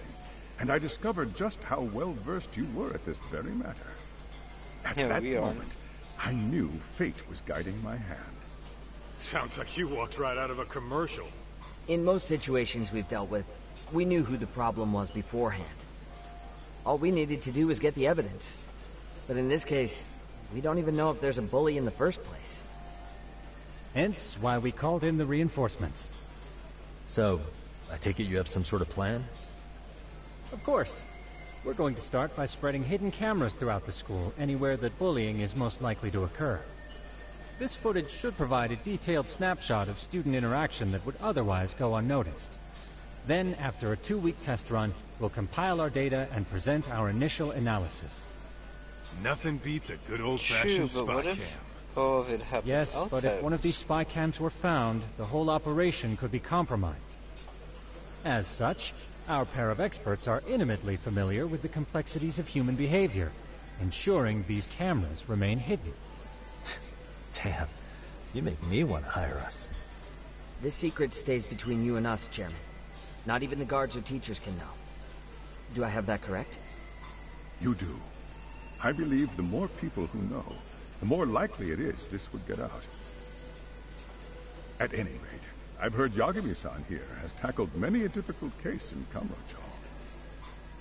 and I discovered just how well-versed you were at this very matter. At that moment, I knew fate was guiding my hand. Sounds like you walked right out of a commercial. In most situations we've dealt with, we knew who the problem was beforehand. All we needed to do was get the evidence. But in this case, we don't even know if there's a bully in the first place. Hence why we called in the reinforcements. So, I take it you have some sort of plan? Of course. We're going to start by spreading hidden cameras throughout the school, anywhere that bullying is most likely to occur. This footage should provide a detailed snapshot of student interaction that would otherwise go unnoticed. Then, after a 2-week test run, we'll compile our data and present our initial analysis. Nothing beats a good old-fashioned spy cam. All of it happens yes, outside. but if one of these spy cams were found, the whole operation could be compromised. As such, our pair of experts are intimately familiar with the complexities of human behavior, ensuring these cameras remain hidden. Damn, you make me want to hire us. This secret stays between you and us, Chairman. Not even the guards or teachers can know. Do I have that correct? You do. I believe the more people who know, the more likely it is this would get out. At any rate, I've heard Yagami-san here has tackled many a difficult case in Kamurocho.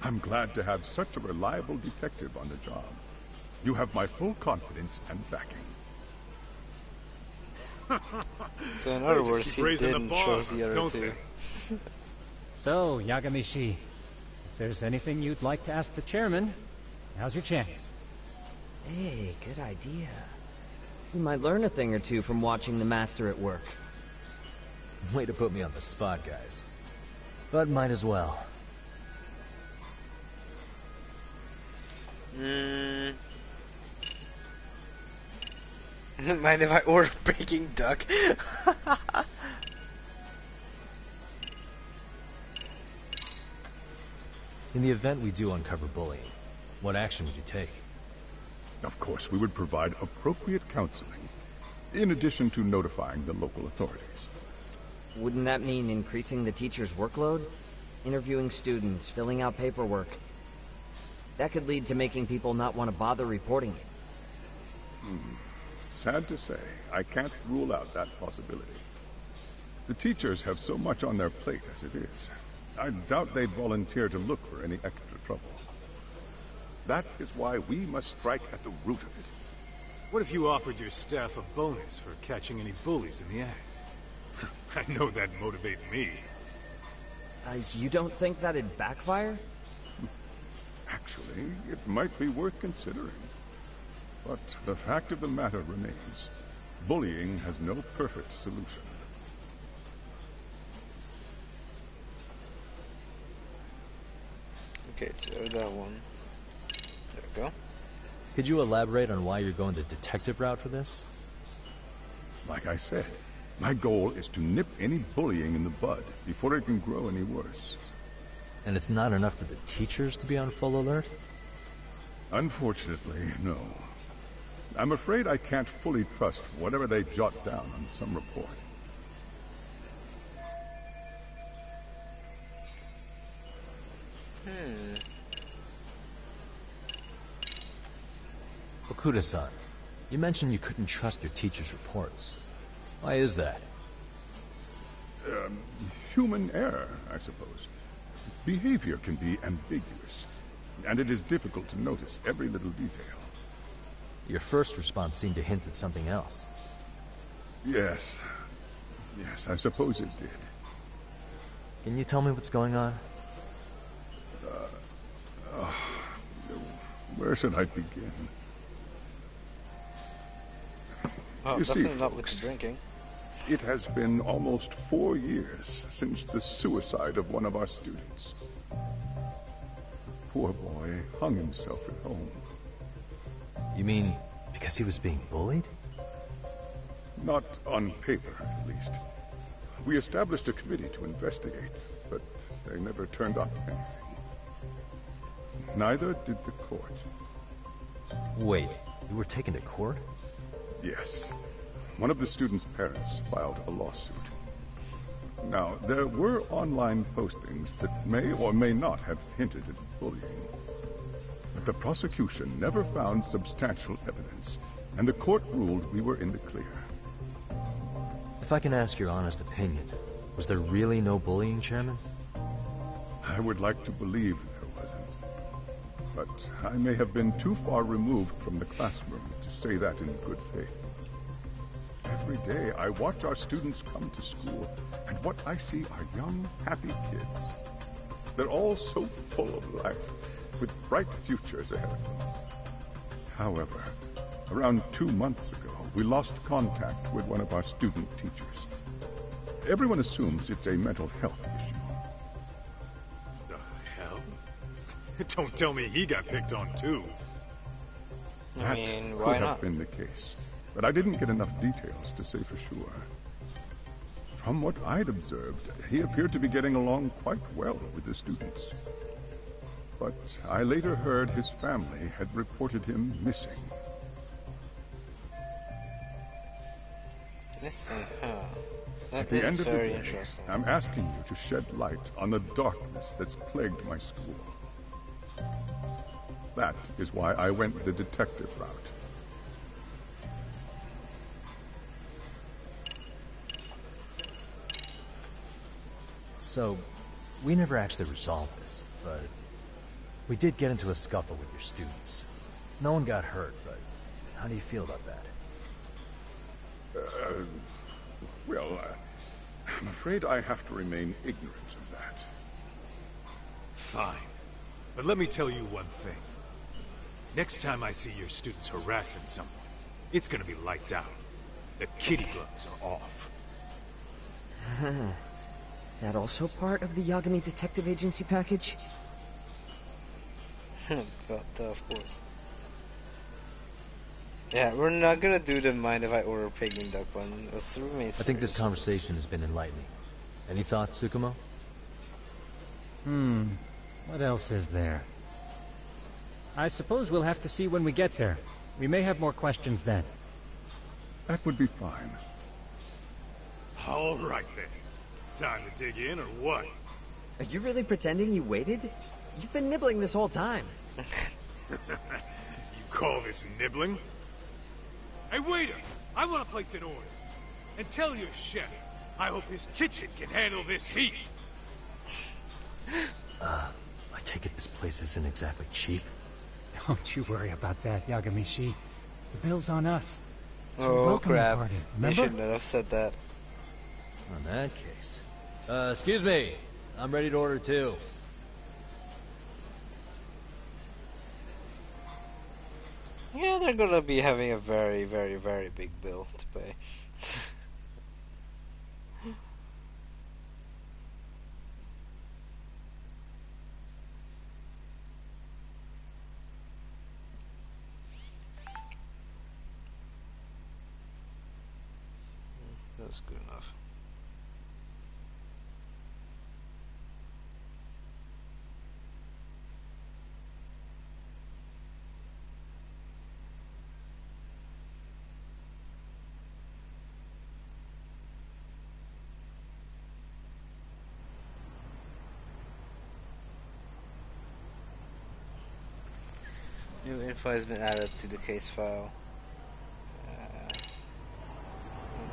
I'm glad to have such a reliable detective on the job. You have my full confidence and backing. So in other words, he didn't trust the other two. So, Yagami-shi, if there's anything you'd like to ask the chairman, now's your chance. Hey, good idea. We might learn a thing or two from watching the master at work. Way to put me on the spot, guys. But might as well. Mind if I order Peking duck? In the event we do uncover bullying, what action would you take? Of course, we would provide appropriate counseling, in addition to notifying the local authorities. Wouldn't that mean increasing the teacher's workload? Interviewing students, filling out paperwork. That could lead to making people not want to bother reporting it. Sad to say, I can't rule out that possibility. The teachers have so much on their plate as it is. I doubt they'd volunteer to look for any extra trouble. That is why we must strike at the root of it. What if you offered your staff a bonus for catching any bullies in the act? I know that'd motivate me. You don't think that'd backfire? Actually, it might be worth considering. But the fact of the matter remains, bullying has no perfect solution. Okay, so that one. There we go. Could you elaborate on why you're going the detective route for this? Like I said, my goal is to nip any bullying in the bud before it can grow any worse. And it's not enough for the teachers to be on full alert? Unfortunately, no. I'm afraid I can't fully trust whatever they jot down on some report. Okuda-san, you mentioned you couldn't trust your teacher's reports. Why is that? Human error, I suppose. Behavior can be ambiguous, and it is difficult to notice every little detail. Your first response seemed to hint at something else. Yes. Yes, I suppose it did. Can you tell me what's going on? Where should I begin? Oh, You see, definitely not with folks, the drinking. It has been almost 4 years since the suicide of one of our students. Poor boy hung himself at home. You mean because he was being bullied? Not on paper, at least. We established a committee to investigate, but they never turned up anything. Neither did the court. Wait, you were taken to court? Yes. one of the students' parents filed a lawsuit. Now, there were online postings that may or may not have hinted at bullying. But the prosecution never found substantial evidence, and the court ruled we were in the clear. If I can ask your honest opinion, was there really no bullying, Chairman? I would like to believe there wasn't. But I may have been too far removed from the classroom to say that in good faith. Every day I watch our students come to school, and what I see are young, happy kids. They're all so full of life, with bright futures ahead of them. However, around 2 months ago, we lost contact with one of our student teachers. Everyone assumes it's a mental health issue. The hell? Don't tell me he got picked on too. That why could have not? been the case, but I didn't get enough details to say for sure. From what I'd observed, he appeared to be getting along quite well with the students. But I later heard his family had reported him missing. Missing, huh? At That the is end of the very day, interesting. I'm asking you to shed light on the darkness that's plagued my school. That is why I went the detective route. So, we never actually resolved this, but we did get into a scuffle with your students. No one got hurt, but how do you feel about that? I'm afraid I have to remain ignorant of that. Fine. But let me tell you one thing. Next time I see your students harassing someone, it's gonna be lights out. The kitty gloves are off. That also part of the Yagami Detective Agency package? Of course. Yeah, we're not gonna do the mind if I order Peking duck one. Let's remain I think this serious. conversation has been enlightening. Any thoughts, Tsukumo? What else is there? I suppose we'll have to see when we get there. We may have more questions then. That would be fine. All right then. Time to dig in or what? Are you really pretending you waited? You've been nibbling this whole time. You call this nibbling? Hey, waiter! I want to place an order. And tell your chef, I hope his kitchen can handle this heat. I take it this place isn't exactly cheap. Don't you worry about that, Yagami-shi. The bill's on us. It's a Oh welcoming crap! party, You remember? shouldn't have said that. In that case. Excuse me. I'm ready to order too. Yeah, they're gonna be having a very, very, very big bill to pay. That's good enough. New info has been added to the case file. That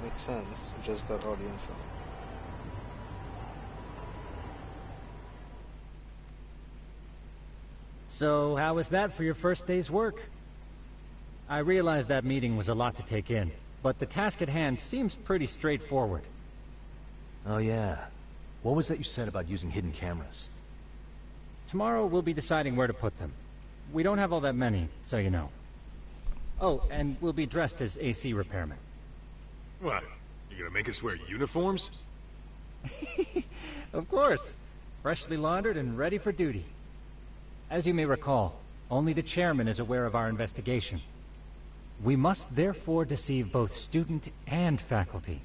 makes sense. We just got all the info. So, how was that for your first day's work? I realize that meeting was a lot to take in, but the task at hand seems pretty straightforward. Oh yeah. What was that you said about using hidden cameras? Tomorrow we'll be deciding where to put them. We don't have all that many, so you know. Oh, and we'll be dressed as AC repairmen. What? You gonna make us wear uniforms? Of course. Freshly laundered and ready for duty. As you may recall, only the chairman is aware of our investigation. We must therefore deceive both student and faculty.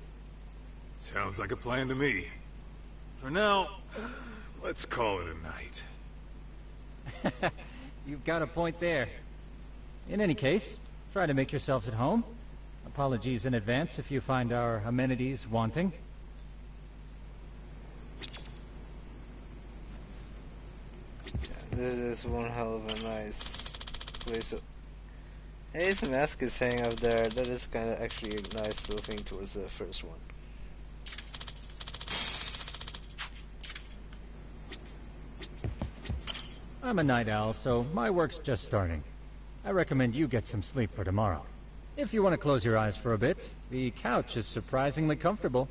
Sounds like a plan to me. For now, let's call it a night. You've got a point there. In any case, try to make yourselves at home. Apologies in advance if you find our amenities wanting. This is one hell of a nice place. Hey, some mask is hanging up there. That is kind of actually a nice little thing towards the first one. I'm a night owl, so my work's just starting. I recommend you get some sleep for tomorrow. If you want to close your eyes for a bit, the couch is surprisingly comfortable.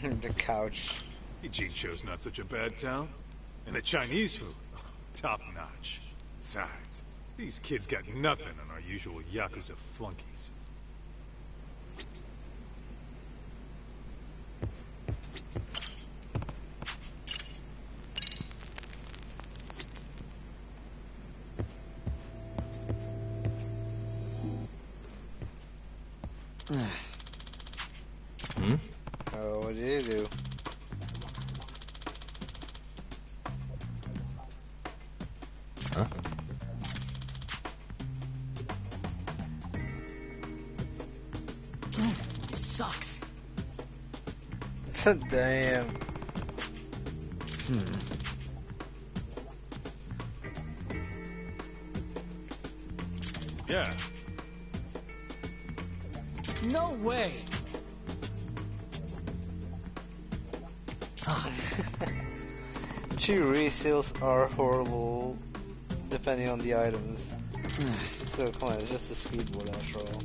The couch. Ijincho's not such a bad town. And the Chinese food, top notch. Besides, these kids got nothing on our usual Yakuza flunkies. Oh, what did he do? Huh? Sucks. Damn. Yeah. No way. Chew reseals are horrible depending on the items. So come on, it's just a skateboard after all.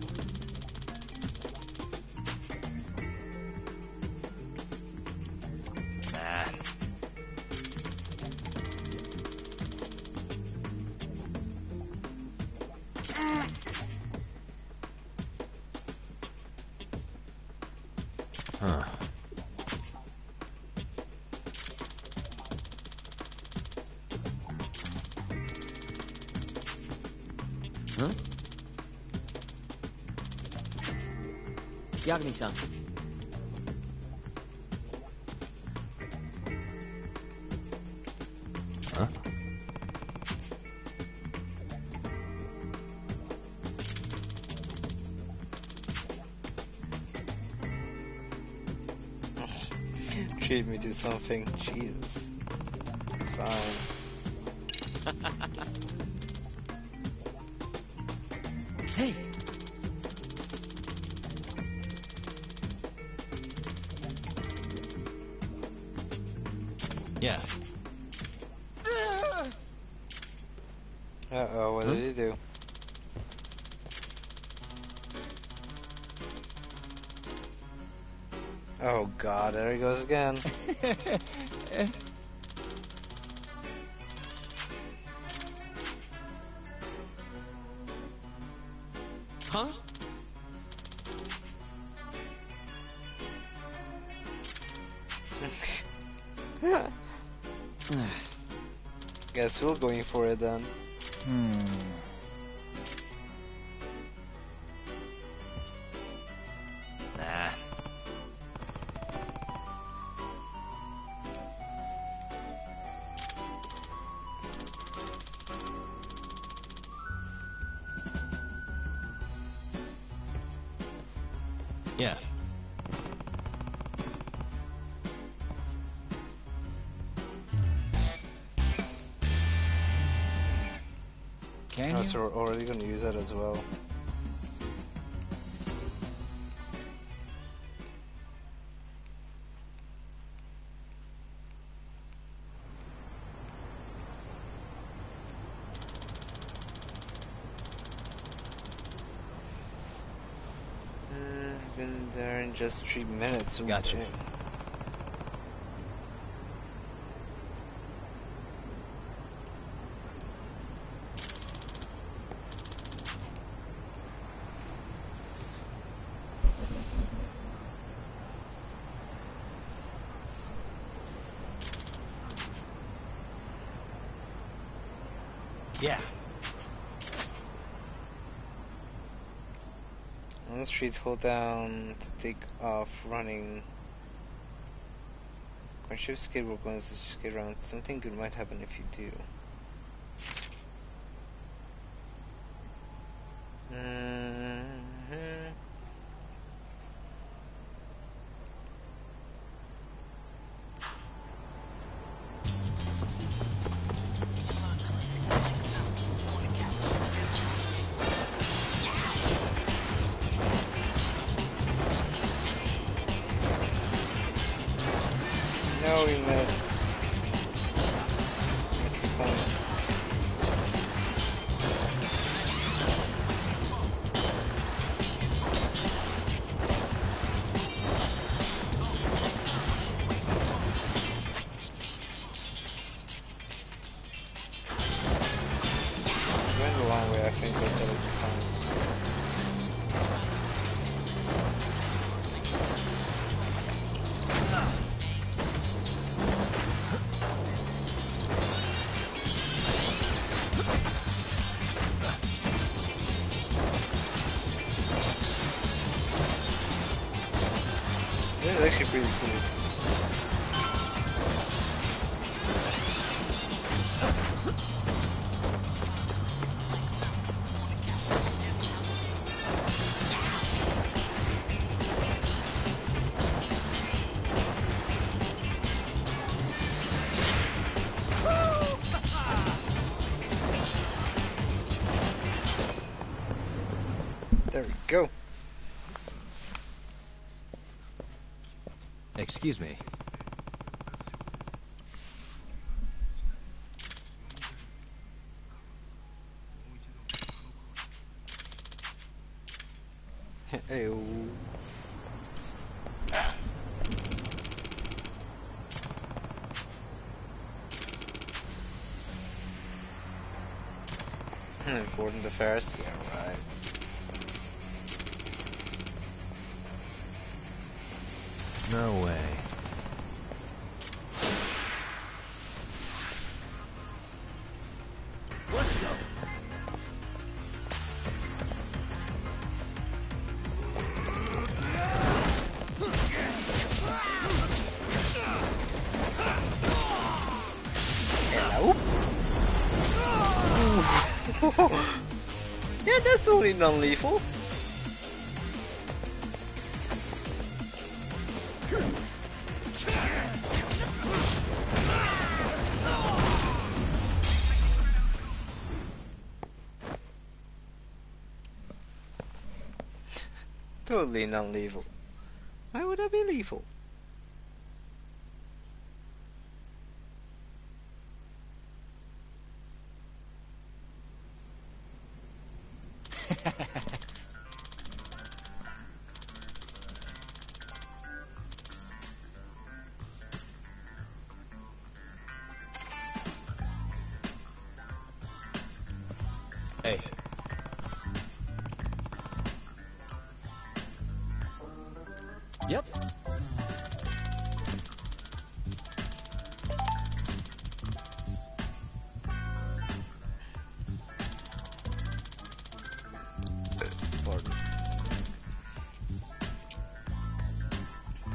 Huh. Huh? Yagami-san. Huh? Treat me to something. Jesus. Fine. Hey. Yeah. Uh-oh, what did he do? Oh god, there he goes again. Huh? Guess we're going for it then. Nah. Yeah. Can Oh, you? so we're already gonna use that as well. Been there in just 3 minutes. Gotcha. Okay. Yeah. On the street, hold down to take off running. When shift skateboard guns to skate around, something good might happen if you do. Oh, we missed. Missed the point. Went the long way, I think, but that'll be fine. This is actually pretty cool. There we go. Excuse me. Ew. Gordon the Ferris? Yeah, right. No way. Let's go. Hello? Yeah, that's only non-lethal. Totally non-lethal. Why would that be lethal? Hey. Yep. Pardon.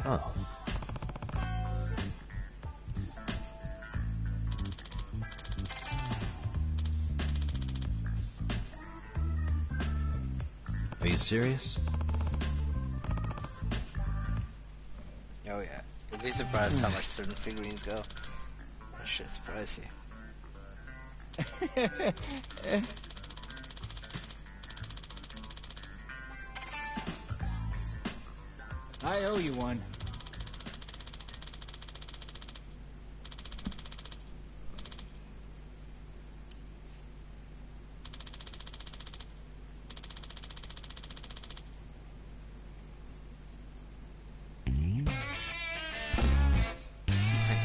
Oh. Are you serious? Oh yeah. You'll be surprised how much certain figurines go. That shit surprise you. I owe you one.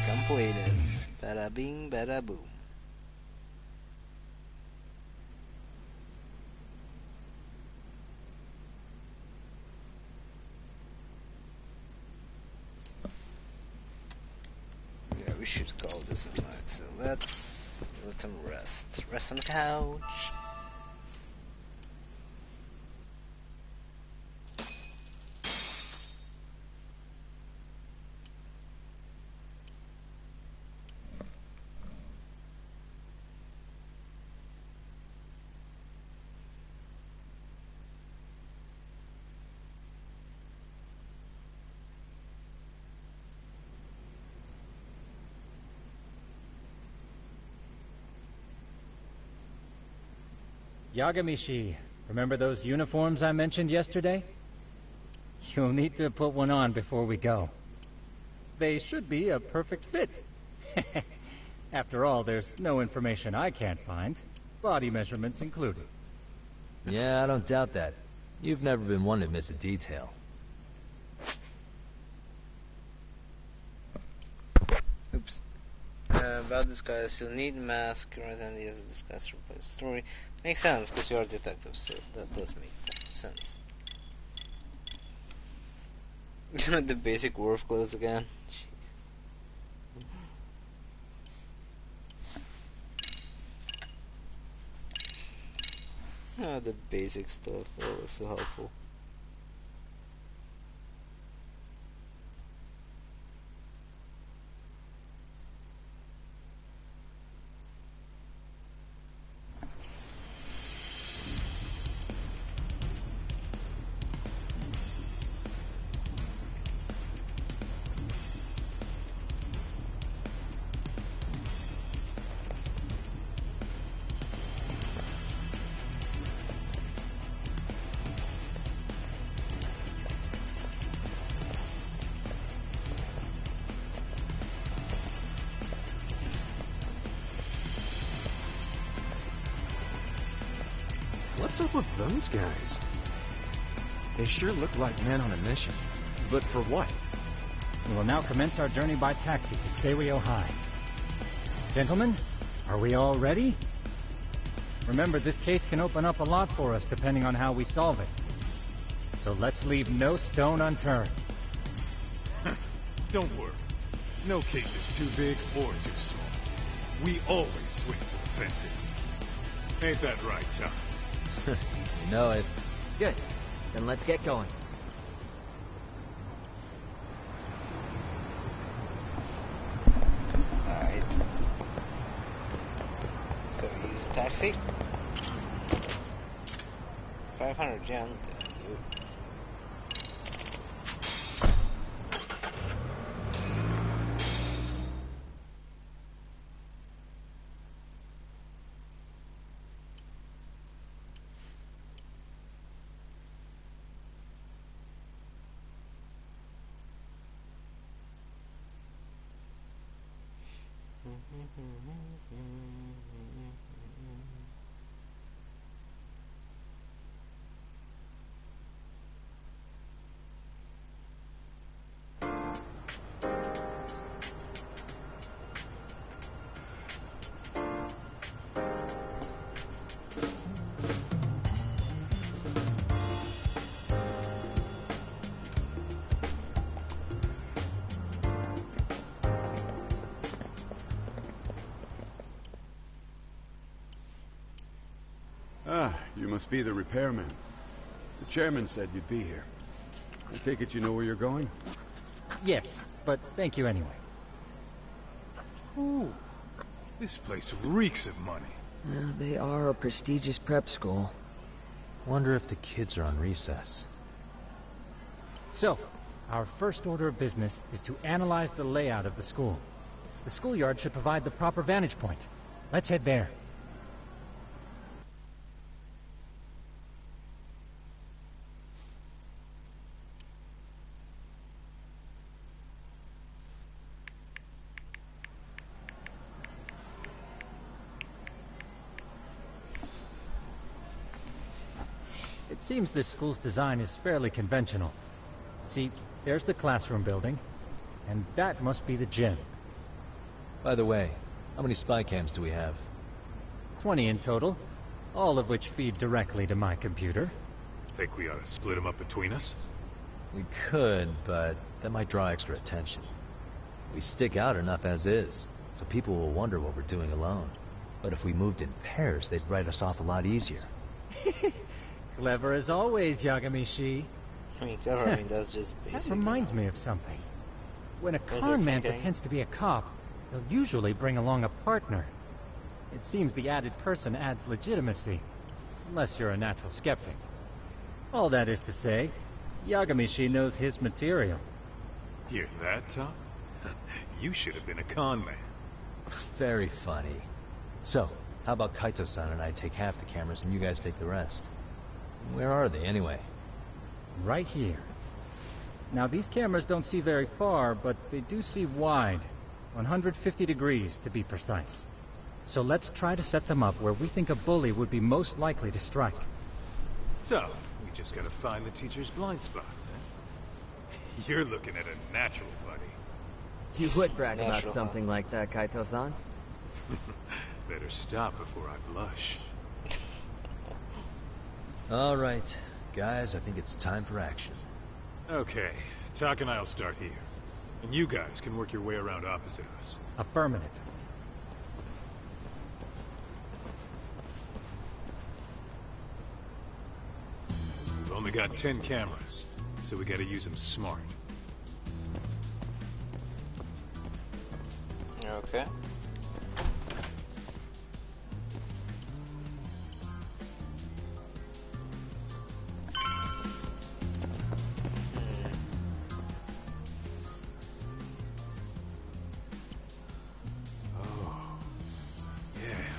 Completed. Bada bing, bada boom. Yeah, we should call this a night, so let's let him rest. Rest on the couch. Yagamishi, remember those uniforms I mentioned yesterday? You'll need to put one on before we go. they should be a perfect fit. After all, there's no information I can't find, body measurements included. Yeah, I don't doubt that. You've never been one to miss a detail. Oops. About disguise, you'll need a mask, right hand as a disguise to replace the story. Makes sense, because you are detectives, so that does make sense. The basic work clothes again. Ah, the basic stuff, always so helpful. What's up with those guys? They sure look like men on a mission. But for what? We will now commence our journey by taxi to Serio High. Gentlemen, are we all ready? Remember, this case can open up a lot for us depending on how we solve it. So let's leave no stone unturned. Don't worry. No case is too big or too small. We always swing for the fences. Ain't that right, Tom? You know it. Good. Then let's get going. Alright. So we use a taxi. 500 yen. Thank you. Ah, you must be the repairman. The chairman said you'd be here. I take it you know where you're going? Yes, but thank you anyway. Ooh, this place reeks of money. Yeah, they are a prestigious prep school. Wonder if the kids are on recess. So, our first order of business is to analyze the layout of the school. The schoolyard should provide the proper vantage point. Let's head there. It seems this school's design is fairly conventional. See, there's the classroom building, and that must be the gym. By the way, how many spy cams do we have? 20 in total, all of which feed directly to my computer. Think we ought to split them up between us? We could, but that might draw extra attention. We stick out enough as is, so people will wonder what we're doing alone. But if we moved in pairs, they'd write us off a lot easier. Clever as always, Yagami-shi. I mean, clever, I mean, that's just basic. That reminds me of something. When a con man pretends to be a cop, they'll usually bring along a partner. It seems the added person adds legitimacy, unless you're a natural skeptic. All that is to say, Yagami-shi knows his material. Hear that, Tom? You should have been a con man. Very funny. So, how about Kaito-san and I take half the cameras and you guys take the rest? Where are they, anyway? Right here. Now, these cameras don't see very far, but they do see wide. 150 degrees, to be precise. So let's try to set them up where we think a bully would be most likely to strike. So, we just gotta find the teacher's blind spots, eh? You're looking at a natural, buddy. You would brag about something like that, Kaito-san. Better stop before I blush. All right, guys, I think it's time for action. Okay, Tak and I'll start here. And you guys can work your way around opposite us. Affirmative. We've only got 10 cameras, so we gotta use them smart. Okay.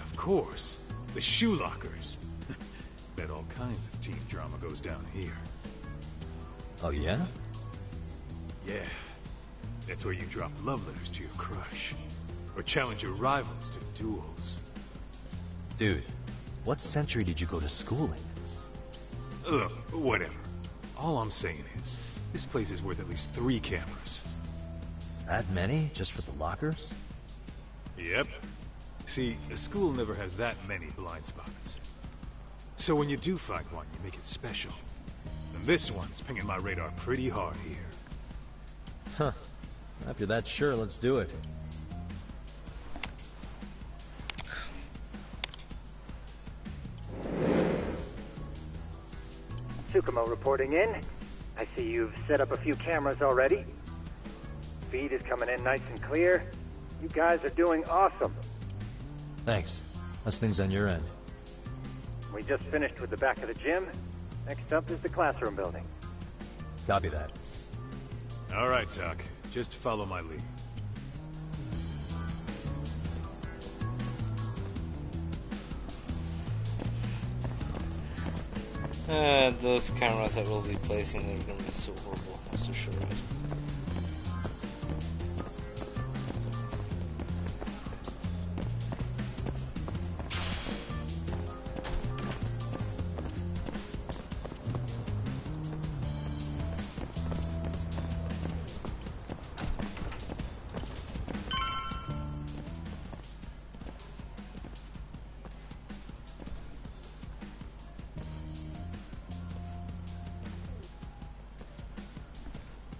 Of course. The shoe lockers. Bet all kinds of teen drama goes down here. Oh, yeah? Yeah. That's where you drop love letters to your crush. Or challenge your rivals to duels. Dude, what century did you go to school in? Look, whatever. All I'm saying is, this place is worth at least 3 cameras. That many? Just for the lockers? Yep. See, a school never has that many blind spots. So when you do find one, you make it special. And this one's pinging my radar pretty hard here. Huh. If you're that sure, let's do it. Tsukumo reporting in. I see you've set up a few cameras already. Feed is coming in nice and clear. You guys are doing awesome. Thanks. How's things on your end? We just finished with the back of the gym. Next up is the classroom building. Copy that. All right, Tak. Just follow my lead. Those cameras that we'll be placing are gonna be so horrible. I'm so sure of it.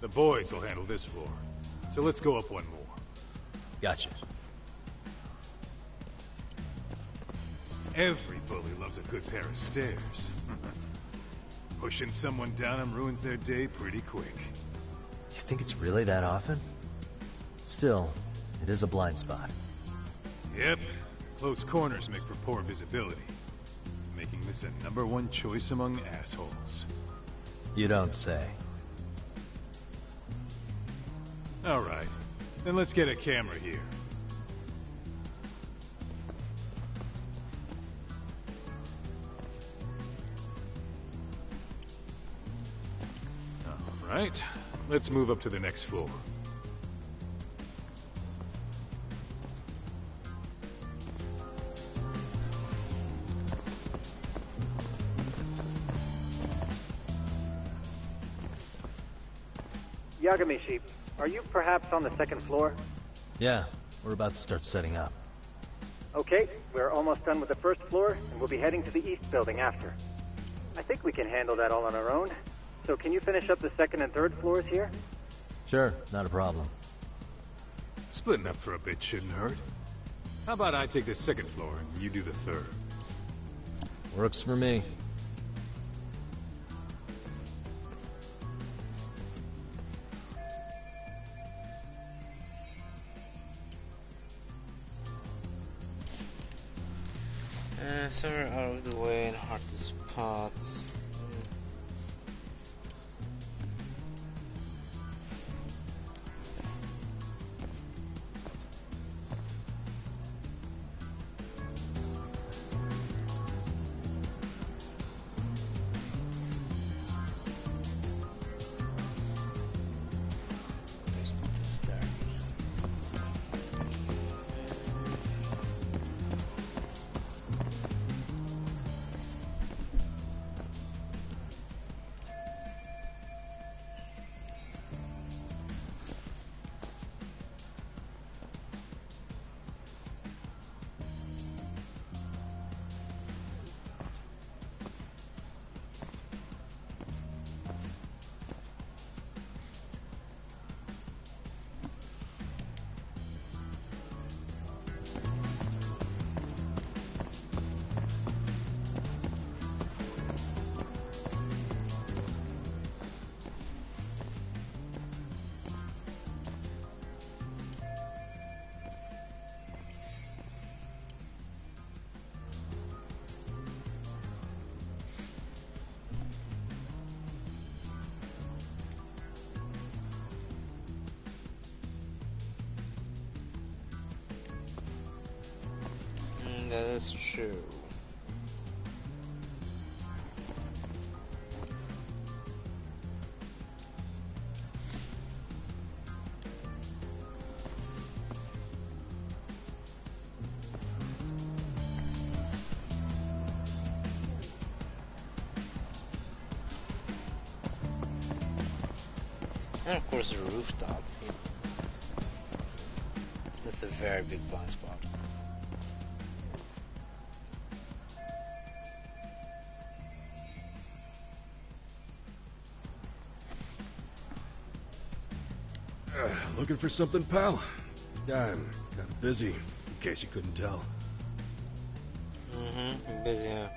The boys will handle this floor. So let's go up one more. Gotcha. Every bully loves a good pair of stairs. Pushing someone down them ruins their day pretty quick. You think it's really that often? Still, it is a blind spot. Yep. Close corners make for poor visibility. Making this a #1 choice among assholes. You don't say. Alright. Then let's get a camera here. Alright. Let's move up to the next floor. Yagamishi, are you perhaps on the second floor? Yeah, we're about to start setting up. Okay, we're almost done with the first floor, and we'll be heading to the east building after. I think we can handle that all on our own. So can you finish up the second and third floors here? Sure, not a problem. Splitting up for a bit shouldn't hurt. How about I take the second floor and you do the third? Works for me. Somewhere out of the way and hard to spot. That is true. And of course the rooftop. That's a very big blind spot. Looking for something, pal? I'm kind of busy, in case you couldn't tell. Mm-hmm. Busy, huh?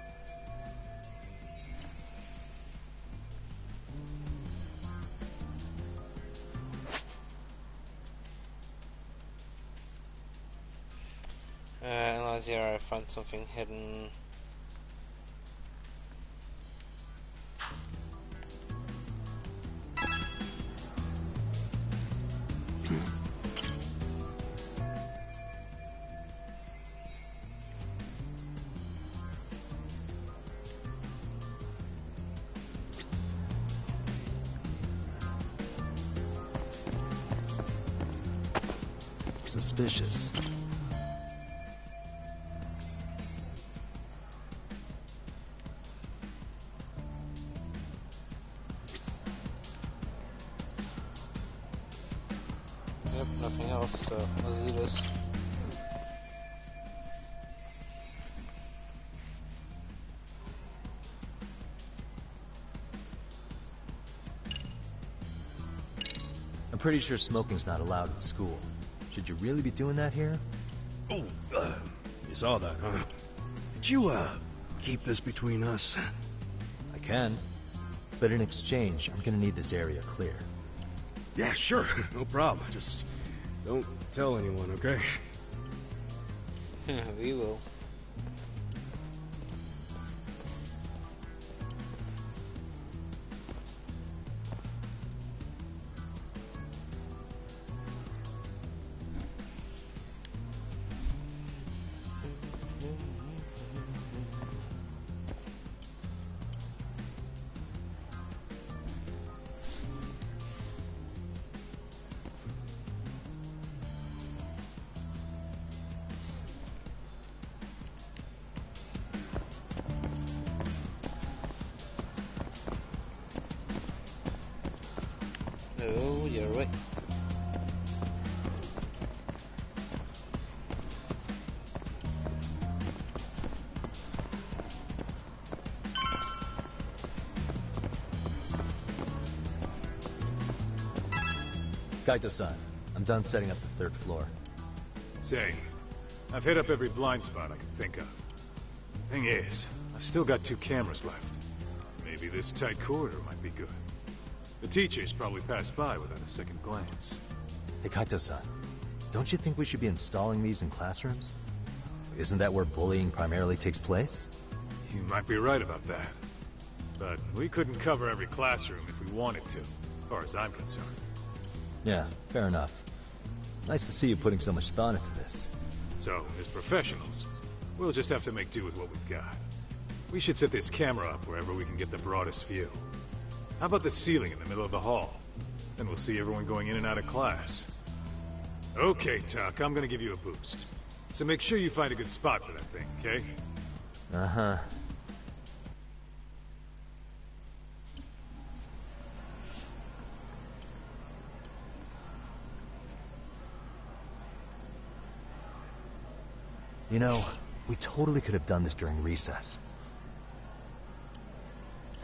Analyze here, I found something hidden. Suspicious. Yep, nothing else, so let's do this. I'm pretty sure smoking's not allowed in school. Should you really be doing that here? Oh, you saw that, huh? Did you, keep this between us? I can. But in exchange, I'm gonna need this area clear. Yeah, sure. No problem. Just don't tell anyone, okay? We will. No, you're right. Kaito-san, I'm done setting up the 3rd floor. Say, I've hit up every blind spot I can think of. Thing is, I've still got 2 cameras left. Maybe this tight corridor might be good. The teachers probably passed by without a second glance. Hey, Kaito-san, don't you think we should be installing these in classrooms? Isn't that where bullying primarily takes place? You might be right about that. But we couldn't cover every classroom if we wanted to, as far as I'm concerned. Yeah, fair enough. Nice to see you putting so much thought into this. So, as professionals, we'll just have to make do with what we've got. We should set this camera up wherever we can get the broadest view. How about the ceiling in the middle of the hall? Then we'll see everyone going in and out of class. Okay, Tuck, I'm gonna give you a boost. So make sure you find a good spot for that thing, okay? Uh-huh. You know, we totally could have done this during recess.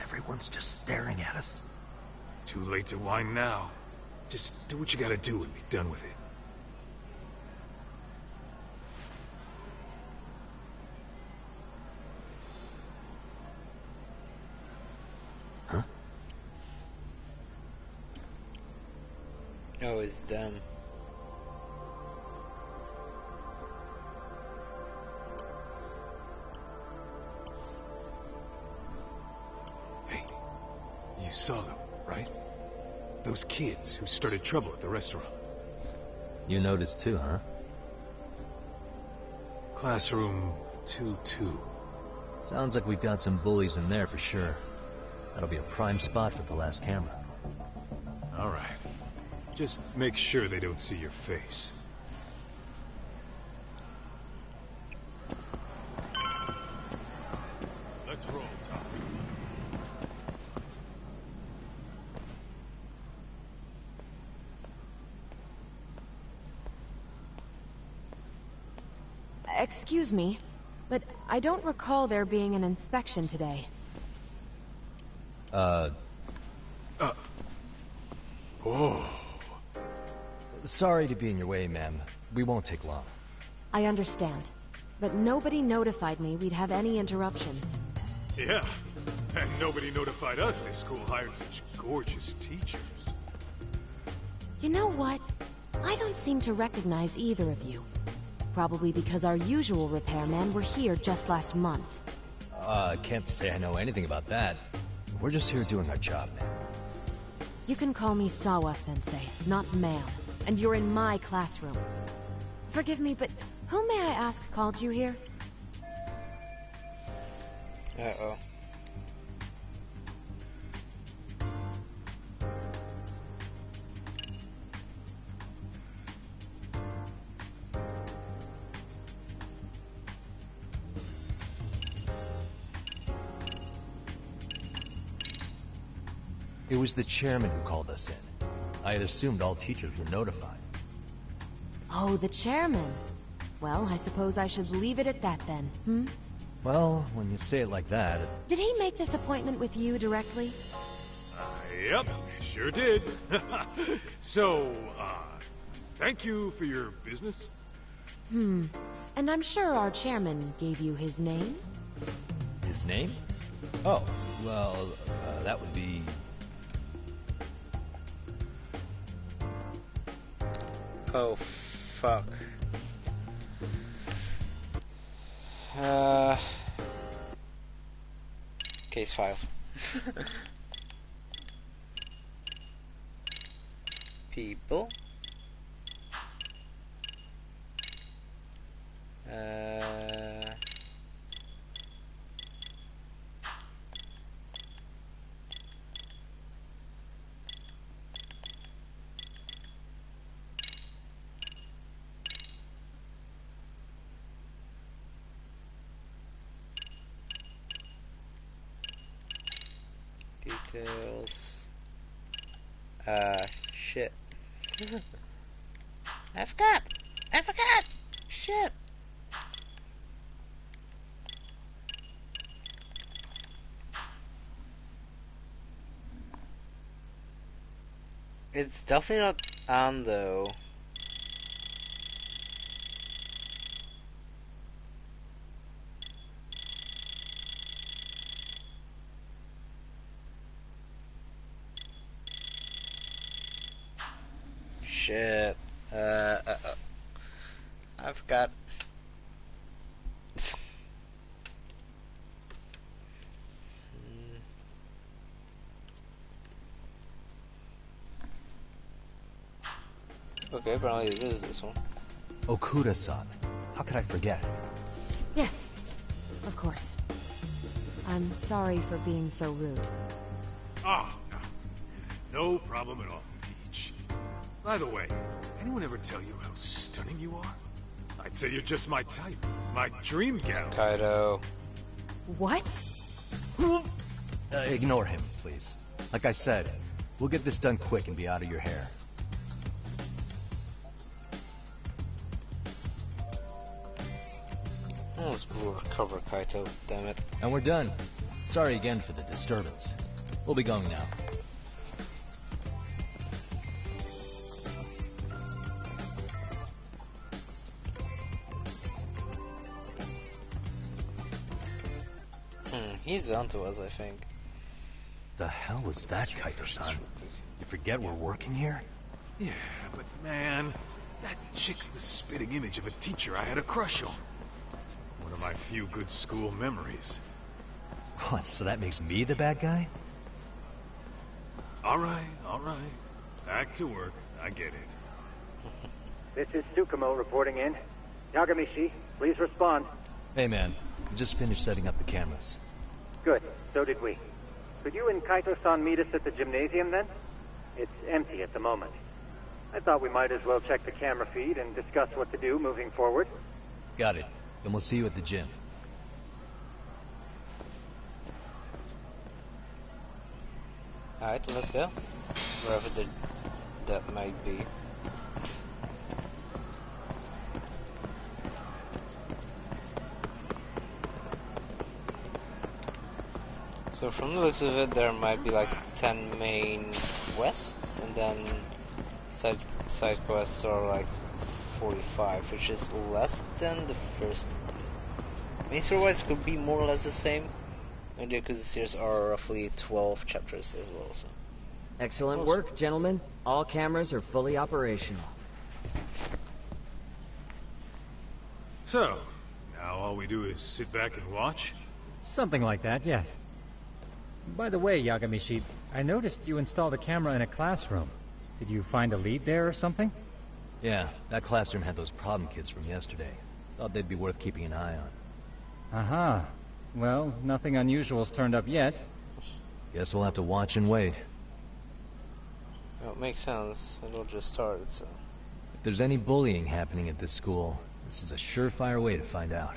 Everyone's just staring at us. Too late to whine now. Just do what you gotta do and be done with it. Huh? Oh, it's them. You saw them, right? Those kids who started trouble at the restaurant. You noticed too, huh? Classroom 2-2. Sounds like we've got some bullies in there for sure. That'll be a prime spot for the last camera. All right. Just make sure they don't see your face. Let's roll, Tom. Excuse me, but I don't recall there being an inspection today. Oh. Sorry to be in your way, ma'am. We won't take long. I understand, but nobody notified me we'd have any interruptions. Yeah, and nobody notified us this school hired such gorgeous teachers. You know what? I don't seem to recognize either of you. Probably because our usual repairmen were here just last month. Can't say I know anything about that. We're just here doing our job, ma'am. You can call me Sawa-sensei, not ma'am. And you're in my classroom. Forgive me, but who may I ask called you here? Uh-oh. It was the chairman who called us in. I had assumed all teachers were notified. Oh, the chairman. Well, I suppose I should leave it at that then, hmm? Well, when you say it like that... Did he make this appointment with you directly? Yep, sure did. So, thank you for your business. And I'm sure our chairman gave you his name? His name? Oh, well, that would be... Oh, fuck. Case file. People. Details. Shit. I forgot! Shit! It's definitely not on though. Shit. I forgot. Okay, apparently it is this one. Okuda-san. How could I forget? Yes, of course. I'm sorry for being so rude. Oh, no problem at all, Teach. By the way, anyone ever tell you how stunning you are? I'd say you're just my type, my dream gal. Kaido. What? Ignore him, please. Like I said, we'll get this done quick and be out of your hair. Let's recover Kaito, damn it. And we're done. Sorry again for the disturbance. We'll be going now. He's onto us, I think. The hell was that, Kaito-san? You forget we're working here? Yeah, but man, that chick's the spitting image of a teacher I had a crush on. One of my few good school memories. What, so that makes me the bad guy? All right. Back to work. I get it. This is Tsukumo reporting in. Yagamishi, please respond. Hey man, we just finished setting up the cameras. Good. So did we. Could you and Kaito-san meet us at the gymnasium then? It's empty at the moment. I thought we might as well check the camera feed and discuss what to do moving forward. Got it. Then we'll see you at the gym. Alright, let's go. Wherever that might be. So from the looks of it, there might be like 10 main quests, and then side quests are like 45, which is less than the first one. Main story-wise could be more or less the same, because the series are roughly 12 chapters as well. So. Excellent work, gentlemen. All cameras are fully operational. So, now all we do is sit back and watch? Something like that, yes. By the way, Yagamishi, I noticed you installed a camera in a classroom. Did you find a lead there or something? Yeah, that classroom had those problem kids from yesterday. Thought they'd be worth keeping an eye on. Aha. Well, nothing unusual's turned up yet. Guess we'll have to watch and wait. Well, it makes sense. It'll just start, so... If there's any bullying happening at this school, this is a surefire way to find out.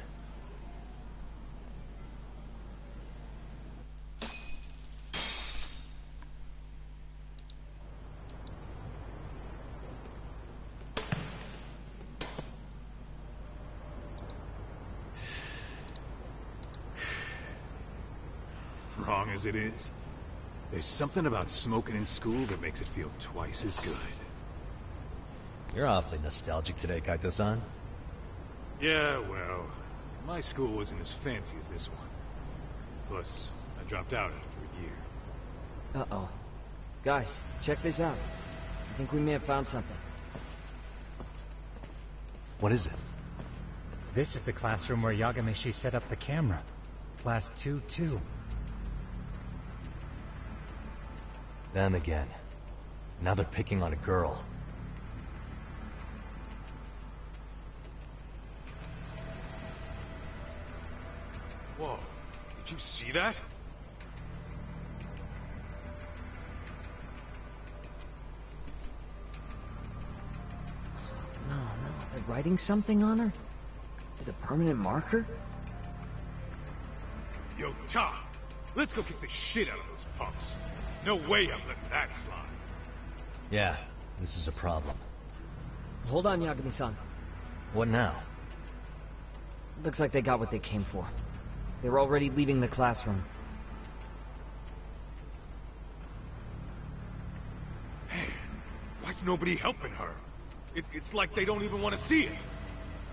Wrong as it is, there's something about smoking in school that makes it feel twice as good. You're awfully nostalgic today, Kaito-san. Yeah, well, my school wasn't as fancy as this one. Plus, I dropped out after a year. Uh-oh. Guys, check this out. I think we may have found something. What is it? This is the classroom where Yagamishi set up the camera. Class 2-2. Them again. Now they're picking on a girl. Whoa, did you see that? No, they're writing something on her? With a permanent marker? Yo, Tom, let's go kick the shit out of those punks. No way I'm letting that slide. Yeah, this is a problem. Hold on, Yagami-san. What now? Looks like they got what they came for. They were already leaving the classroom. Man, why's nobody helping her? It's like they don't even want to see it.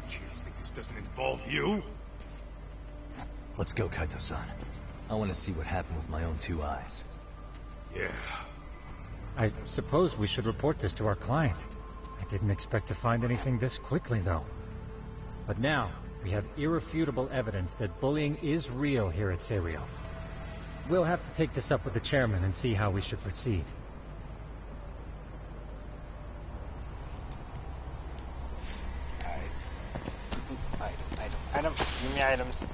You think this doesn't involve you? Let's go, Kaito-san. I want to see what happened with my own 2 eyes. Yeah. I suppose we should report this to our client. I didn't expect to find anything this quickly, though. But now, we have irrefutable evidence that bullying is real here at Serio. We'll have to take this up with the chairman and see how we should proceed. Item. Give me items.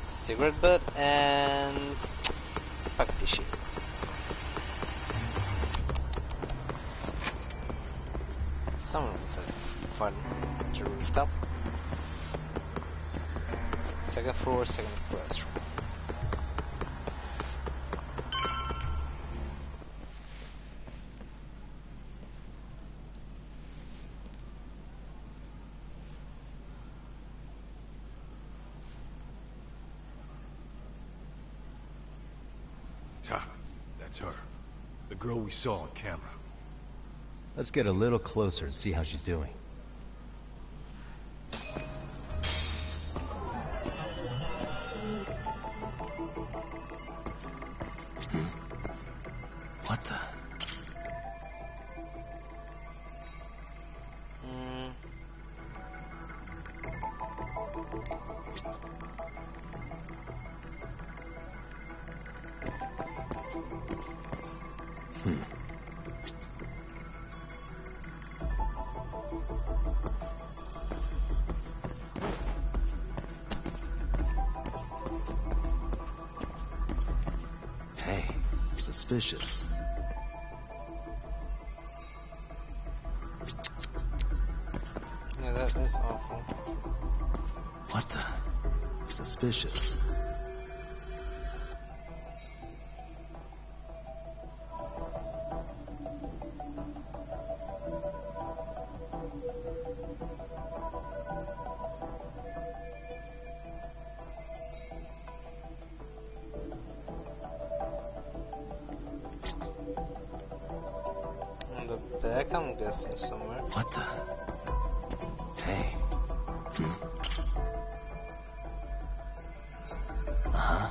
Cigarette butt and pack tissue. Someone's fun to rooftop. Second floor, second classroom. That's her. The girl we saw on camera. Let's get a little closer and see how she's doing. What the? Suspicious. Yeah, that is awful. What the? Suspicious. On the back, I'm guessing somewhere. What the? Hey. Uh-huh.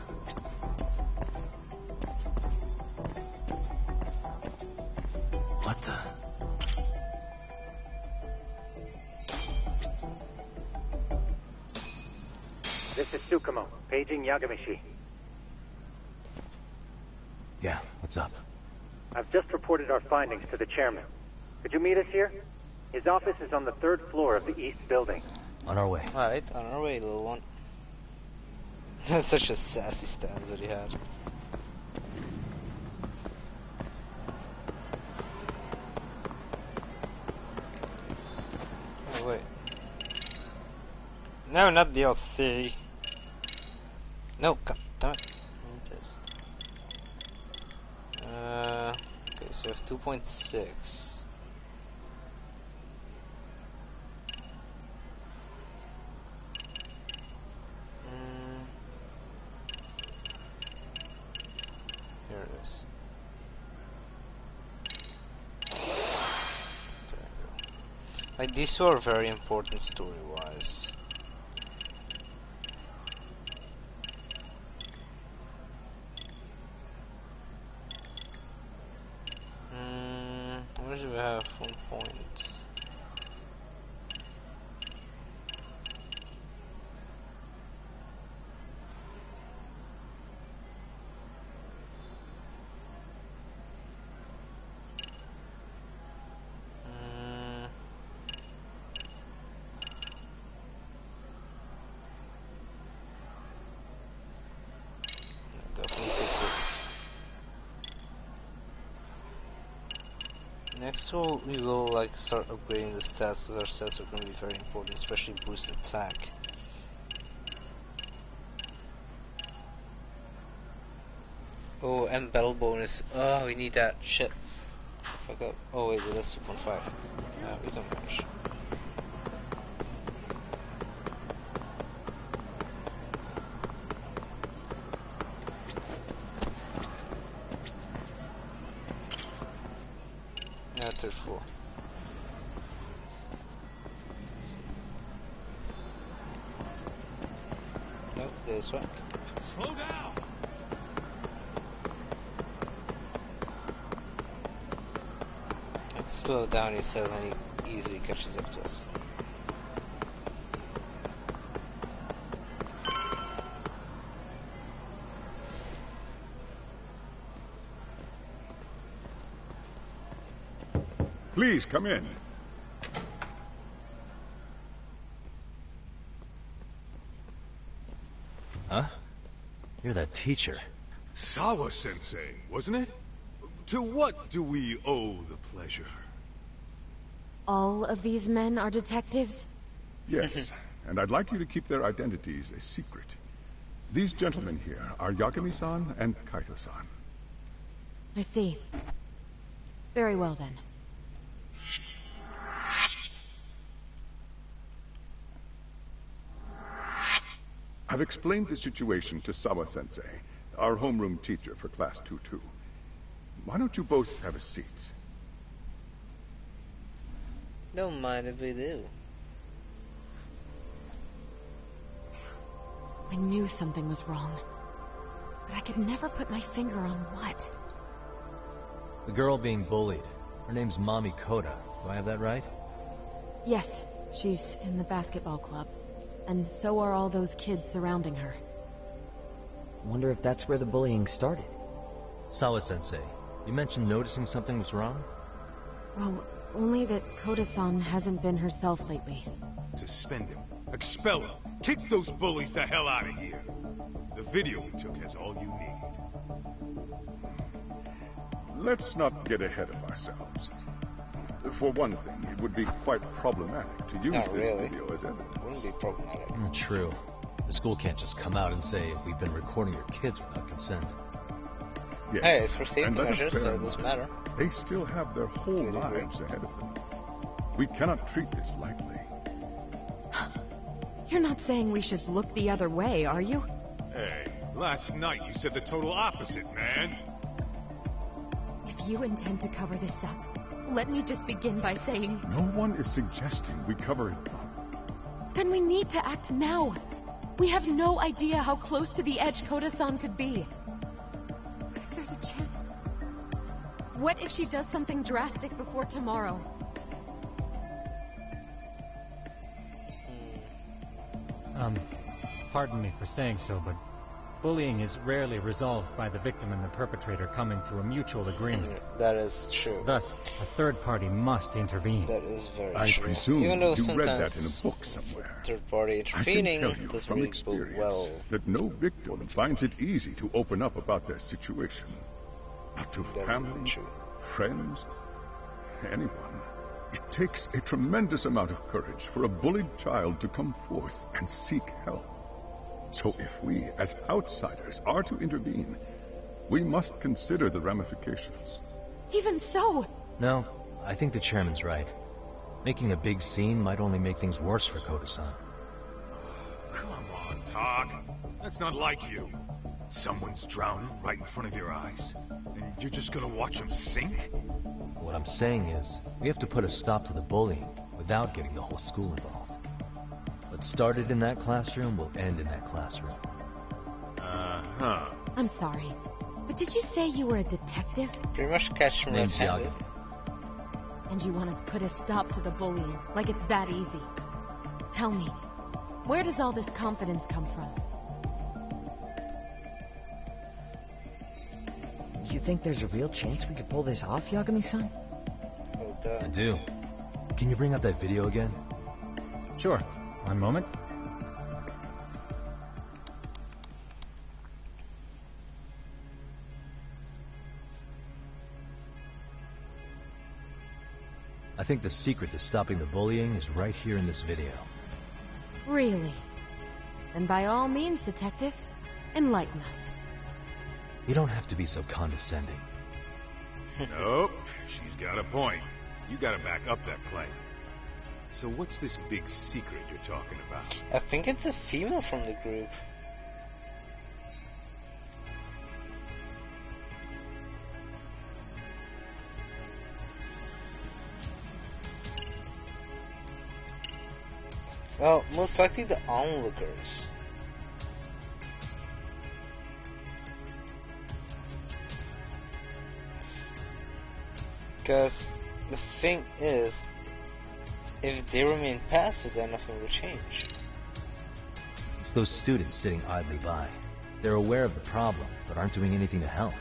What the? This is Tsukumo, paging Yagamishi. Yeah, what's up? I've just reported our findings to the chairman. Could you meet us here? His office is on the 3rd floor of the east building. On our way. Alright, on our way, little one. That's such a sassy stance that he had. Oh, wait. No, not DLC. No, god damn it. I need this. Okay, so we have 2.6. Here it is. There we go. Like, these two are very important story-wise. Where do we have 1 point? Definitely pick this. Next we will like start upgrading the stats because our stats are going to be very important, especially boost attack. Oh, and battle bonus. Oh, we need that. Shit. Fuck up. Oh wait, that's 2.5. Yeah, we can manage. Yeah, 3rd floor. Nope, this one. Slow down! Slow down, he says, and he easily catches up to us. Please come in. Huh? You're that teacher. Sawa-sensei, wasn't it? To what do we owe the pleasure? All of these men are detectives? Yes, and I'd like you to keep their identities a secret. These gentlemen here are Yagami-san and Kaito-san. I see. Very well then. I've explained the situation to Sawa-sensei, our homeroom teacher for Class 2-2. Why don't you both have a seat? Don't mind if we do. I knew something was wrong, but I could never put my finger on what. The girl being bullied. Her name's Mami Koda. Do I have that right? Yes, she's in the basketball club. And so are all those kids surrounding her. Wonder if that's where the bullying started. Sawa-sensei, you mentioned noticing something was wrong? Well, only that Koda-san hasn't been herself lately. Suspend him. Expel him. Kick those bullies the hell out of here. The video we took has all you need. let's not get ahead of ourselves. For one thing, it would be quite problematic to use Not this really. video as evidence. Wouldn't be problematic. True. The school can't just come out and say we've been recording your kids without consent. Yes. Hey, it's for and safety let us measures, bear so in it doesn't mind, matter. They still have their whole Totally agree. lives ahead of them. We cannot treat this lightly. You're not saying we should look the other way, are you? Hey, last night you said the total opposite, man. If you intend to cover this up, let me just begin by saying... No one is suggesting we cover it up. Then we need to act now. We have no idea how close to the edge Koda-san could be. What if there's a chance? What if she does something drastic before tomorrow? Pardon me for saying so, but bullying is rarely resolved by the victim and the perpetrator coming to a mutual agreement. That is true. Thus, a third party must intervene. That is very I true. presume Even though you read that sometimes in a book somewhere. third party I can intervening tell you doesn't from really go experience well. that no victim finds it easy to open up about their situation. Not to That's family, true. friends, anyone. It takes a tremendous amount of courage for a bullied child to come forth and seek help. So if we, as outsiders, are to intervene, we must consider the ramifications. Even so, No, I think the chairman's right. Making a big scene might only make things worse for Koda-san. Come on, Talk. That's not like you. Someone's drowning right in front of your eyes, and you're just gonna watch him sink? What I'm saying is, we have to put a stop to the bullying without getting the whole school involved. What started in that classroom will end in that classroom. Uh-huh. I'm sorry, but did you say you were a detective? Pretty much catch me Name's red-handed. Yagi. And you want to put a stop to the bullying, like it's that easy? Tell me, where does all this confidence come from? You think there's a real chance we could pull this off, Yagami-san? I do. Can you bring up that video again? Sure. One moment. I think the secret to stopping the bullying is right here in this video. Really? Then by all means, detective, enlighten us. You don't have to be so condescending. Nope, she's got a point. You gotta back up that claim. So what's this big secret you're talking about? I think it's a female from the group. Well, most likely the onlookers. Because the thing is, if they remain passive, then nothing will change. It's those students sitting idly by. They're aware of the problem, but aren't doing anything to help.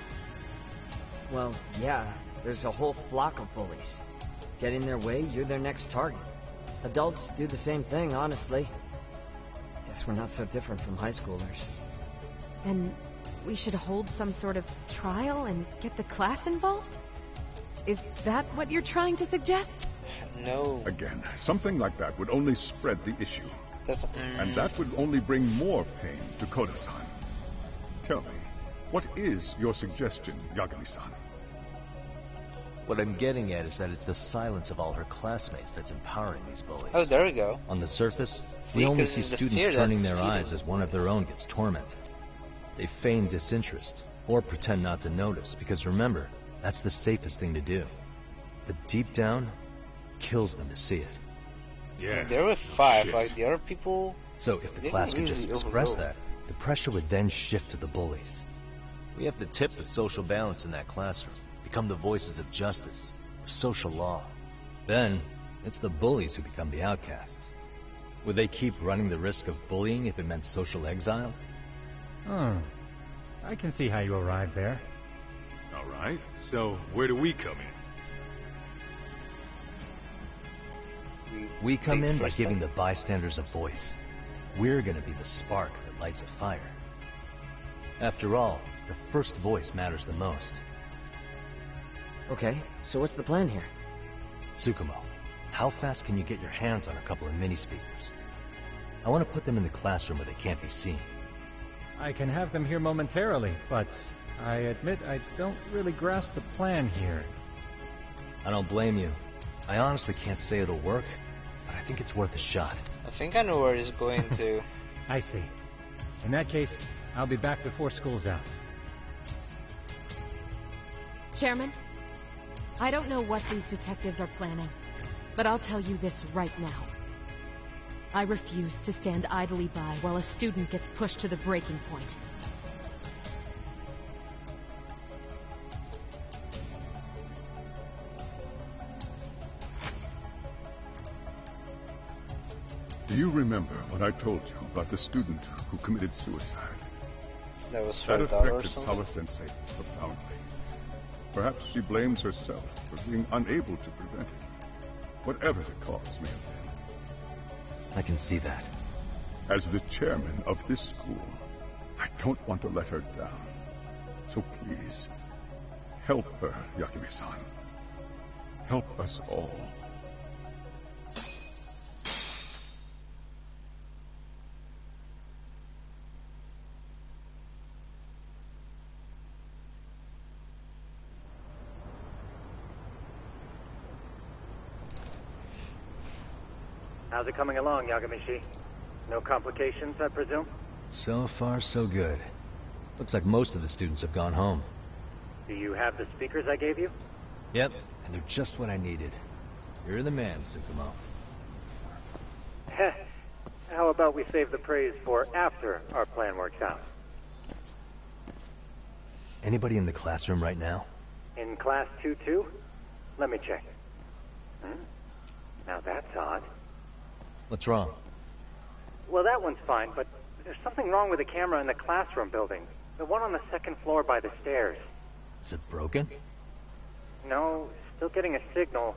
Well, yeah, there's a whole flock of bullies. Get in their way, you're their next target. Adults do the same thing, honestly. Guess we're not so different from high schoolers. Then we should hold some sort of trial and get the class involved? Is that what you're trying to suggest? No. Again, something like that would only spread the issue. That's, And that would only bring more pain to Koda-san. Tell me, what is your suggestion, Yagami-san? What I'm getting at is that it's the silence of all her classmates that's empowering these bullies. Oh, there we go. On the surface, See, we only 'cause see it's the students fear turning that's their feeding eyes as one of their own gets tormented. They feign disinterest, or pretend not to notice, because remember, that's the safest thing to do. But deep down, kills them to see it. Yeah. They're with 5, Shit. like the other people. So if the They class can could just easily express overload. that, the pressure would then shift to the bullies. We have to tip the social balance in that classroom, become the voices of justice, of social law. Then, it's the bullies who become the outcasts. Would they keep running the risk of bullying if it meant social exile? Oh, I can see how you arrived there. All right, so where do we come in? We come Take in by first giving step. the bystanders a voice. We're gonna be the spark that lights a fire. After all, the first voice matters the most. Okay, so what's the plan here? Tsukumo, how fast can you get your hands on a couple of mini speakers? I want to put them in the classroom where they can't be seen. I can have them here momentarily, but I admit I don't really grasp the plan here. I don't blame you. I honestly can't say it'll work, but I think it's worth a shot. I think I know where he's going to. I see. In that case, I'll be back before school's out. Chairman, I don't know what these detectives are planning, but I'll tell you this right now. I refuse to stand idly by while a student gets pushed to the breaking point. Do you remember what I told you about the student who committed suicide? That was That her daughter or affected something? Sawa-sensei profoundly. Perhaps she blames herself for being unable to prevent it. Whatever the cause may have been. I can see that. As the chairman of this school, I don't want to let her down. So please, help her, Yakime-san. Help us all. How's it coming along, Yagamishi? No complications, I presume? So far, so good. Looks like most of the students have gone home. Do you have the speakers I gave you? Yep, and they're just what I needed. You're the man, Tsukumo. Heh. How about we save the praise for after our plan works out? Anybody in the classroom right now? In class 2-2? Let me check. Now that's odd. What's wrong? Well, that one's fine, but there's something wrong with the camera in the classroom building. The one on the second floor by the stairs. Is it broken? No, still getting a signal.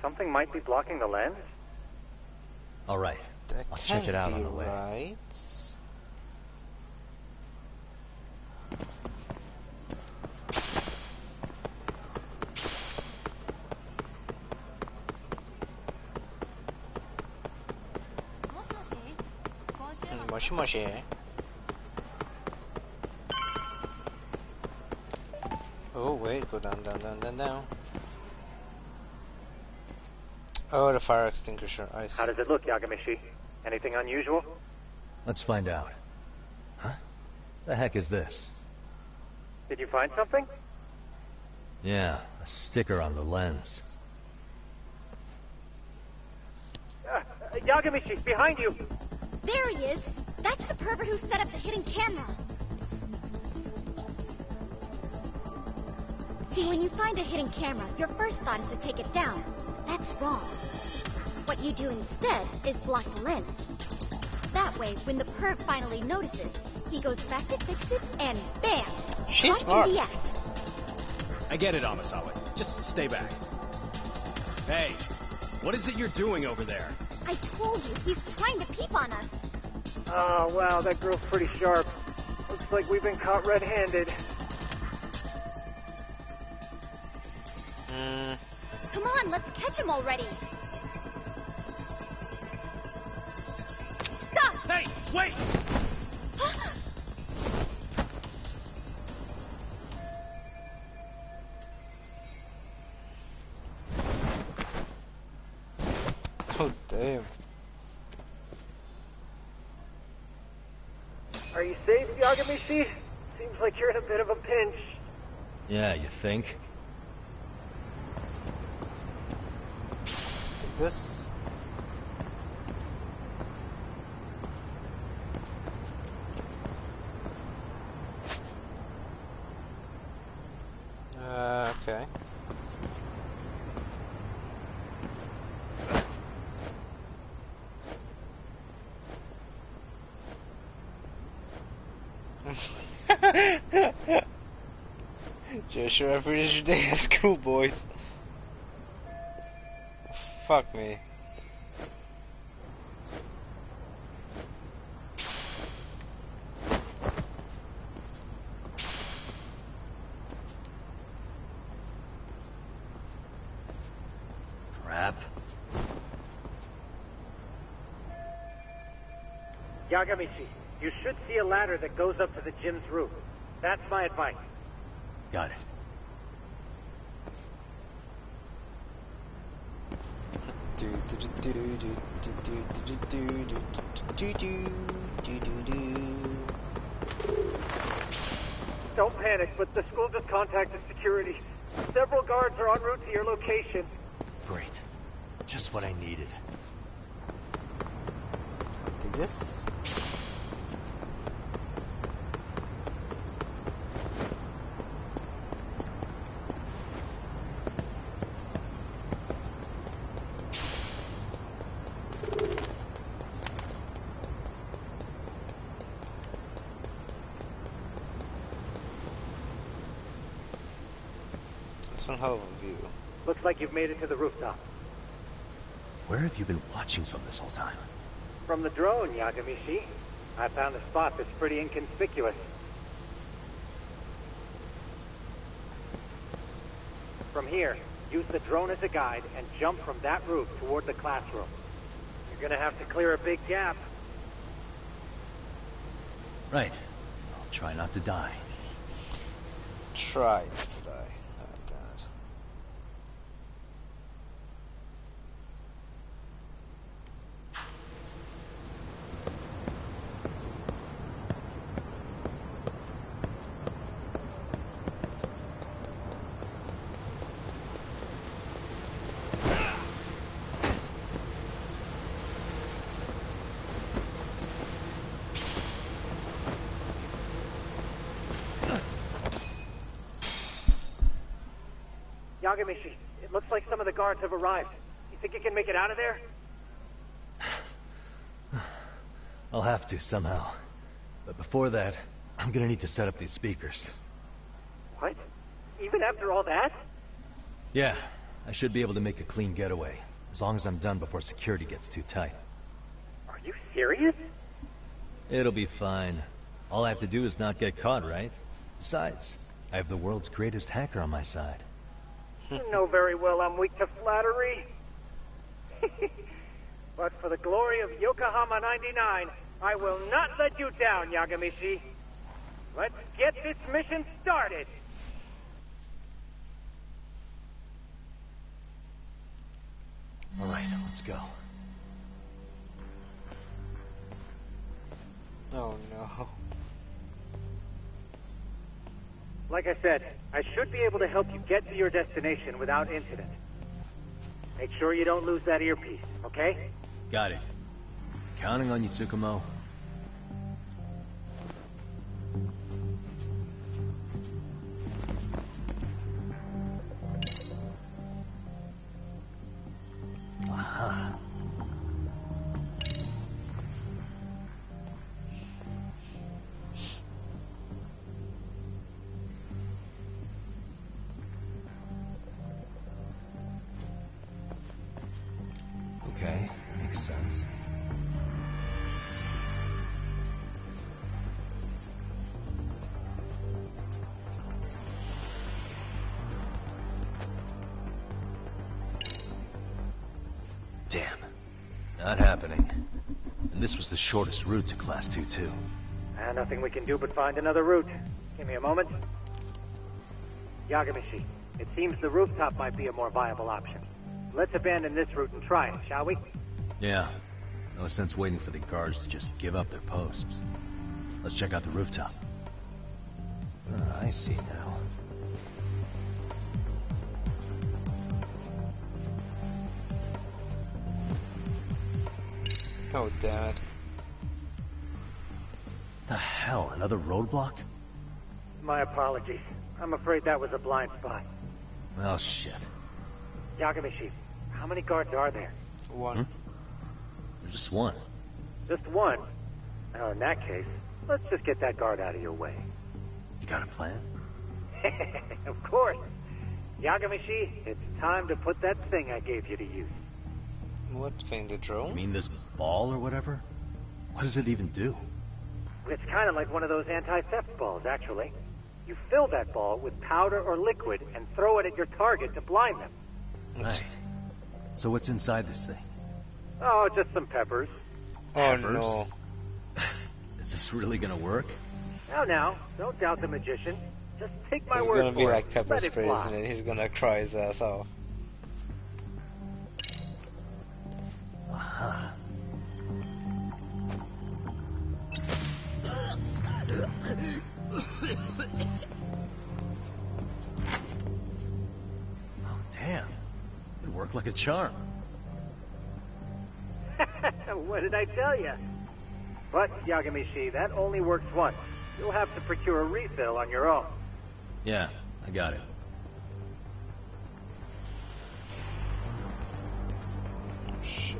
Something might be blocking the lens? All right. I'll check it out on the way. Right. Moshi moshi. Oh wait, go down, down, down, down, down. Oh, the fire extinguisher. I see. How does it look, Yagamishi? Anything unusual? Let's find out. Huh? The heck is this? Did you find something? Yeah, a sticker on the lens. Yagamishi, behind you! There he is! That's the pervert who set up the hidden camera! See, when you find a hidden camera, your first thought is to take it down. That's wrong. What you do instead is block the lens. That way, when the perv finally notices, he goes back to fix it, and bam! She's caught smart. in the act. I get it, Amasawa. Just stay back. Hey, what is it you're doing over there? I told you, he's trying to peep on us. Oh, wow, that girl's pretty sharp. Looks like we've been caught red-handed. Come on, let's catch him already. Stop! Hey, wait! Oh, damn. Are you safe, Yagamishi? Seems like you're in a bit of a pinch. Yeah, you think? Take this. Okay. Joshua, I finished your day at school, boys. Fuck me. crap. Yagamishi, you should see a ladder that goes up to the gym's roof. That's my advice. Got it. Don't panic, but the school just contacted security. Several guards are en route to your location. Great. Just what I needed. Take this. One hell of a view. Looks like you've made it to the rooftop. Where have you been watching from this whole time? From the drone, Yagamishi. I found a spot that's pretty inconspicuous. From here, use the drone as a guide and jump from that roof toward the classroom. You're gonna have to clear a big gap. Right. I'll try not to die. Try to die. Oh god. Yagamishi, it looks like some of the guards have arrived. You think you can make it out of there? I'll have to, somehow. But before that, I'm gonna need to set up these speakers. What? Even after all that? Yeah, I should be able to make a clean getaway. As long as I'm done before security gets too tight. Are you serious? It'll be fine. All I have to do is not get caught, right? Besides, I have the world's greatest hacker on my side. You know very well I'm weak to flattery. But for the glory of Yokohama 99, I will not let you down, Yagamishi. Let's get this mission started. All right, let's go. Oh no. Like I said, I should be able to help you get to your destination without incident. Make sure you don't lose that earpiece, okay? Got it. Counting on you, Tsukumo. Aha. Okay, makes sense. Damn. Not happening. And this was the shortest route to Class 2, too. Nothing we can do but find another route. Give me a moment. Yagamishi, it seems the rooftop might be a more viable option. Let's abandon this route and try it, shall we? Yeah. No sense waiting for the guards to just give up their posts. Let's check out the rooftop. I see now. Oh, damn it. The hell, another roadblock? My apologies. I'm afraid that was a blind spot. Well, shit. Yagamishi, how many guards are there? One. There's just one. Just one? Oh, in that case, let's just get that guard out of your way. You got a plan? Of course. Yagamishi, it's time to put that thing I gave you to use. What thing, the drone? You mean this ball or whatever? What does it even do? It's kind of like one of those anti-theft balls, actually. You fill that ball with powder or liquid and throw it at your target to blind them. Right. So what's inside this thing? Oh, just some peppers. Oh Peppers? no. Is this really gonna work? Now, don't doubt the magician. Just take my It's word gonna be for like it. pepper Let it spray, fly. isn't it? He's gonna cry his ass off. Aha. Oh, damn. It worked like a charm. What did I tell you? But, Yagamishi, that only works once. You'll have to procure a refill on your own. Yeah, I got it. Shit.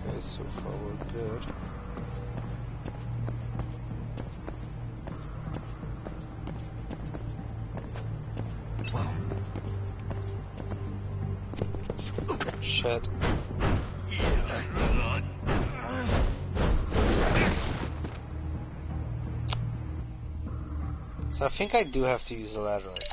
Okay, so far we're good. Shit. So I think I do have to use the ladder, I think.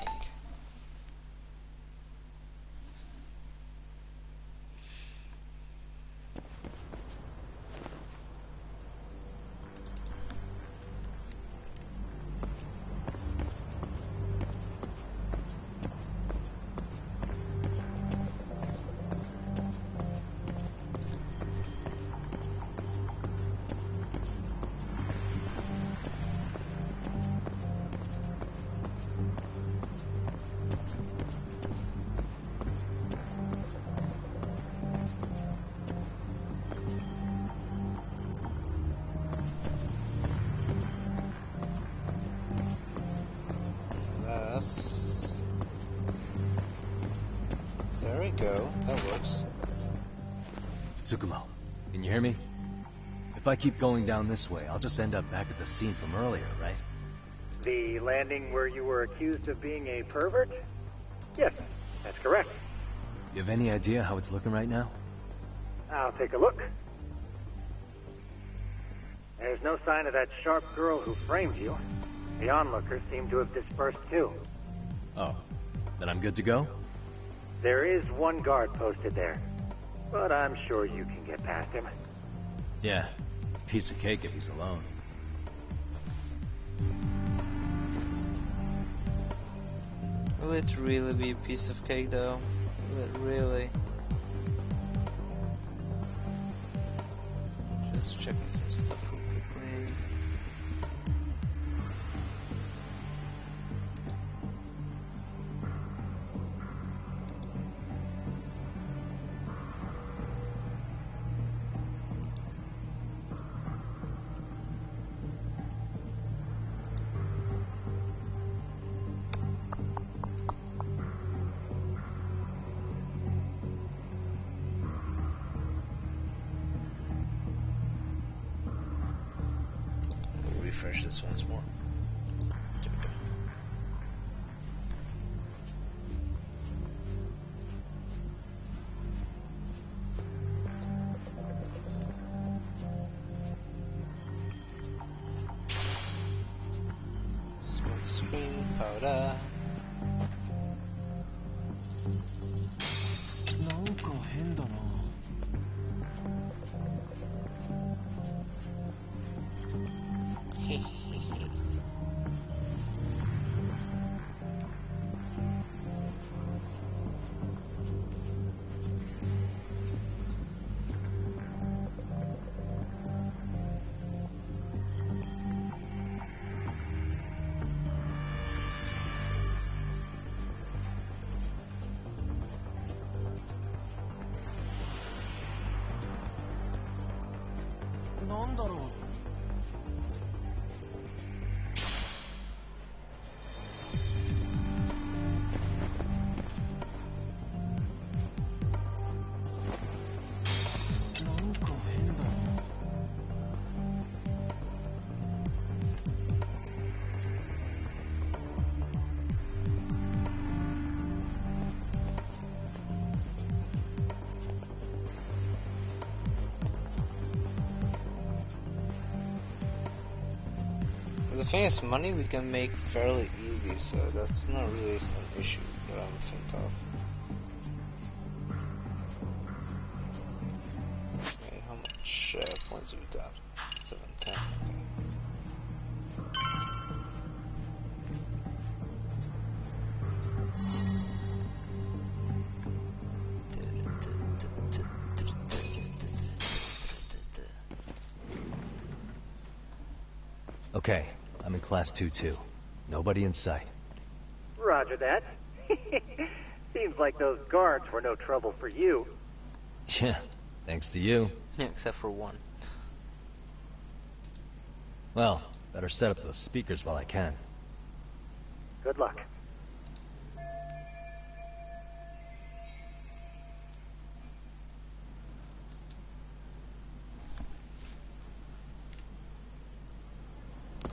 There we go. That works. Tsukumo, can you hear me? If I keep going down this way, I'll just end up back at the scene from earlier, right? The landing where you were accused of being a pervert? Yes, that's correct. You have any idea how it's looking right now? I'll take a look. There's no sign of that sharp girl who framed you. The onlookers seem to have dispersed too. Oh, then I'm good to go? There is one guard posted there, but I'm sure you can get past him. Yeah, piece of cake if he's alone. Will it really be a piece of cake though? Will it really? Just checking some stuff real quickly. Refresh this once more. There we go. Smoke screen, powder. なんか変だな。なんだろう。なんか変だな。The thing is, money we can make fairly easy, so that's not really an issue that I'm think of. Okay, how much points have we got? 710. Okay, I'm in class 2-2. Nobody in sight. Roger that. Seems like those guards were no trouble for you. Yeah, thanks to you. Yeah, except for one. Well, better set up those speakers while I can. Good luck.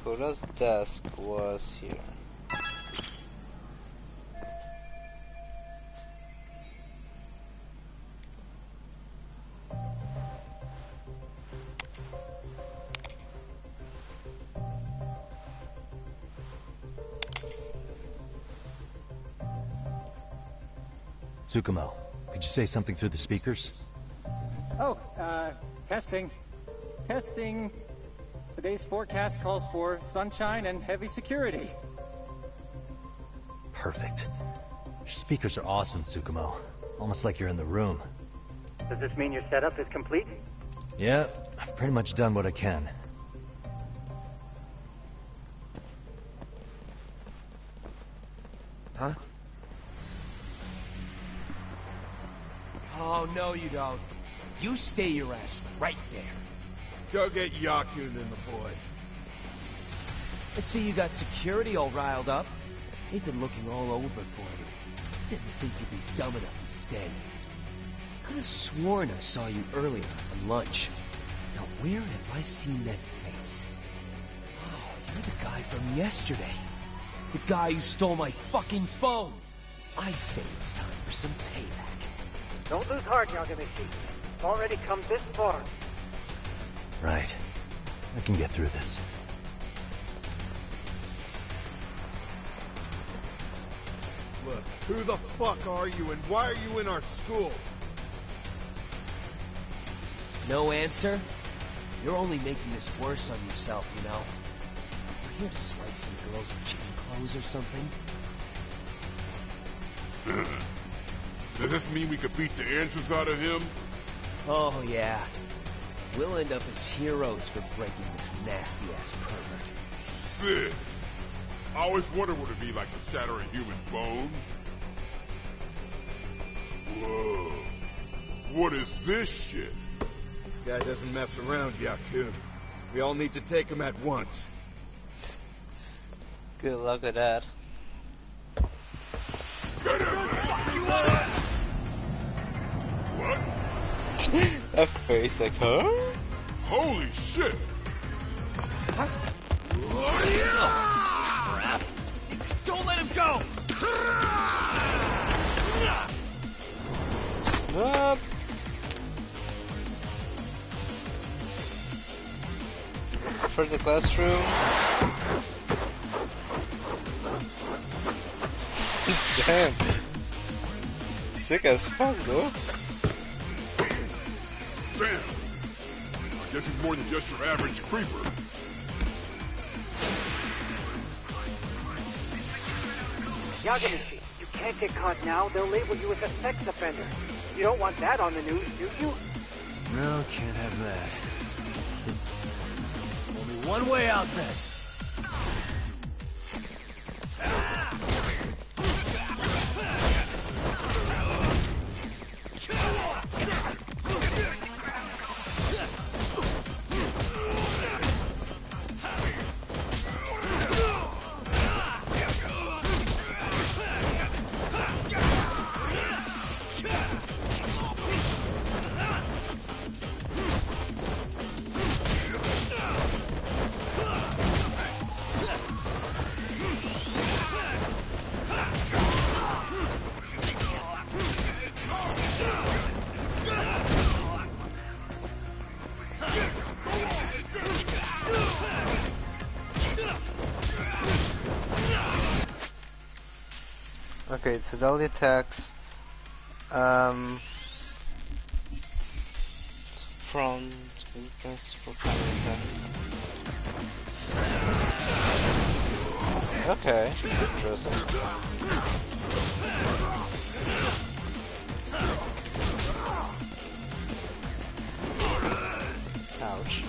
Koda's desk was here. Tsukumo, could you say something through the speakers? Oh, testing. Testing. Today's forecast calls for sunshine and heavy security. Perfect. Your speakers are awesome, Tsukumo. Almost like you're in the room. Does this mean your setup is complete? Yeah, I've pretty much done what I can. Huh? Oh, no you don't. You stay your ass right there. Go get Yakun and the boys. I see you got security all riled up. They've been looking all over for you. Didn't think you'd be dumb enough to stay. Could have sworn I saw you earlier on lunch. Now where have I seen that face? Oh, you're the guy from yesterday. The guy who stole my fucking phone. I'd say it's time for some payback. Don't lose heart, Yagamichi. It's already come this far. Right. I can get through this. Look, who the fuck are you and why are you in our school? No answer? You're only making this worse on yourself, you know. We're here to swipe some girls' gym clothes or something. Does this mean we could beat the answers out of him? Oh, yeah. We'll end up as heroes for breaking this nasty-ass pervert. Sick. I always wondered what it'd be like to shatter a human bone. Whoa. What is this shit? This guy doesn't mess around, Yakun. We all need to take him at once. Good luck with that. Get him! What? That face, like, huh? Holy shit! What? Crap! Don't let him go! Snap! For the classroom. Damn. Sick as fuck, though. Damn. I guess he's more than just your average creeper. Yagamichi, you can't get caught now. They'll label you as a sex offender. You don't want that on the news, do you? No, can't have that. Only one way out then. Okay, it's fidelity attacks. Front weakness for counter attack. Okay, interesting. Ouch.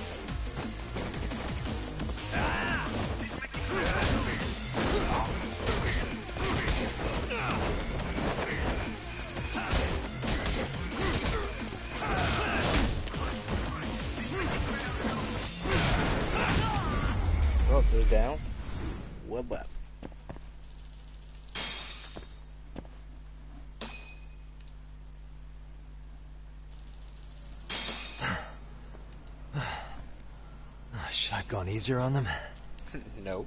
Oh, they're down. Web web. Should I have gone easier on them? No.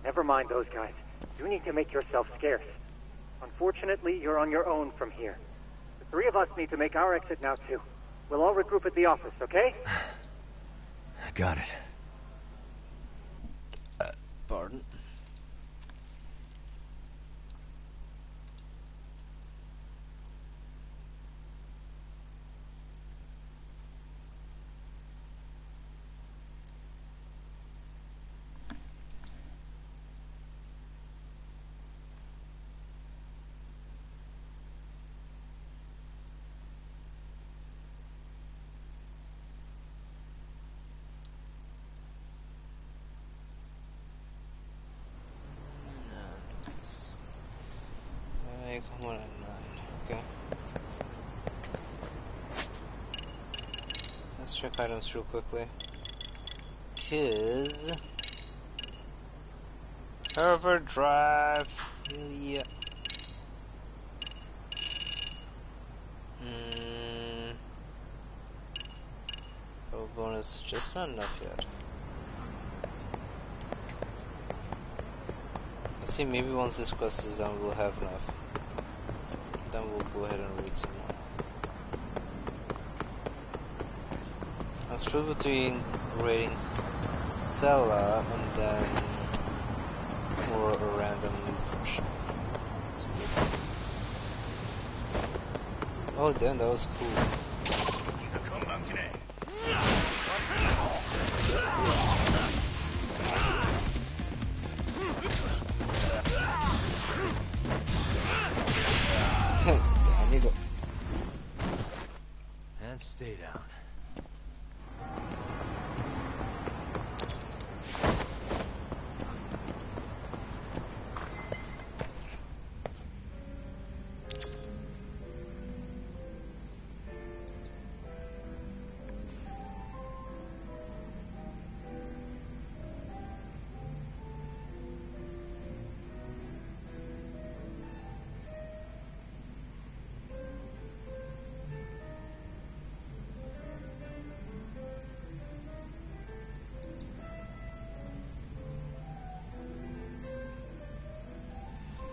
Never mind those guys. You need to make yourself scarce. Unfortunately, you're on your own from here. The three of us need to make our exit now, too. We'll all regroup at the office, okay? Got it. Pardon? Come on at 9. Okay. Let's check items real quickly. Cause server drive. Yeah. Oh, bonus just not enough yet. Let's see, maybe once this quest is done we'll have enough. Then we'll go ahead and read some more. I split between raiding Sella and then more a random version. Oh damn, that was cool. Down you go. And stay down.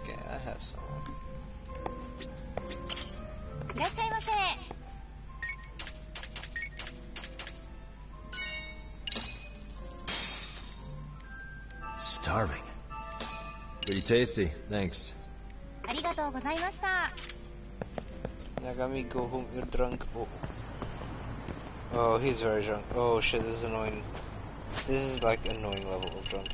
Okay, I have some. Starving. Pretty tasty, thanks. Nagami, go home, you're drunk. Oh. Oh, he's very drunk. Oh shit, this is annoying. This is like annoying level of drunk.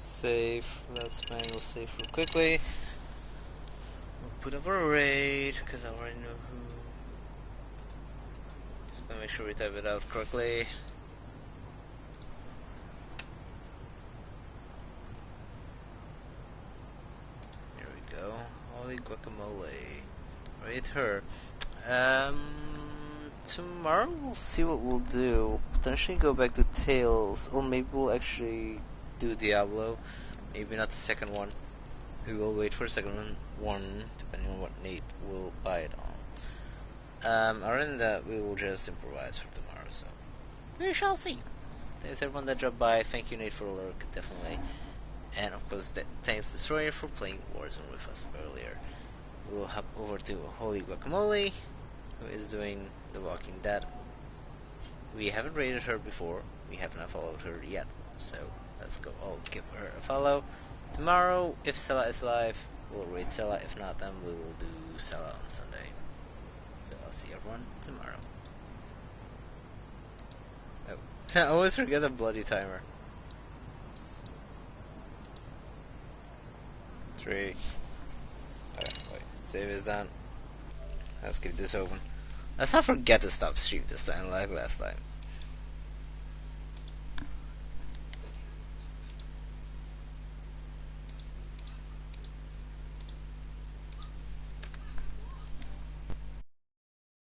Save. Let's manual save real quickly. We'll put up a raid, because I already know who. Just gonna make sure we type it out correctly. Here we go. Holy guacamole. Raid her. Tomorrow we'll see what we'll do. Potentially go back to Tales, or maybe we'll actually do Diablo. Maybe not the second one. We will wait for the second one, depending on what Nate will buy it on. Other than that, we will just improvise for tomorrow, so we shall see. Thanks everyone that dropped by. Thank you, Nate, for the lurk, definitely. And of course, thanks Destroyer for playing Warzone with us earlier. We'll hop over to Holy Guacamole, who is doing The Walking Dead. We haven't raided her before. We have not followed her yet, so let's go all give her a follow. Tomorrow, if Sela is live, we'll raid Sela. If not, then we will do Sela on Sunday. So I'll see everyone tomorrow. Oh, I always forget the bloody timer. 3. Okay, wait. Save is done. Let's keep this open. Let's not forget to stop stream this time like last time.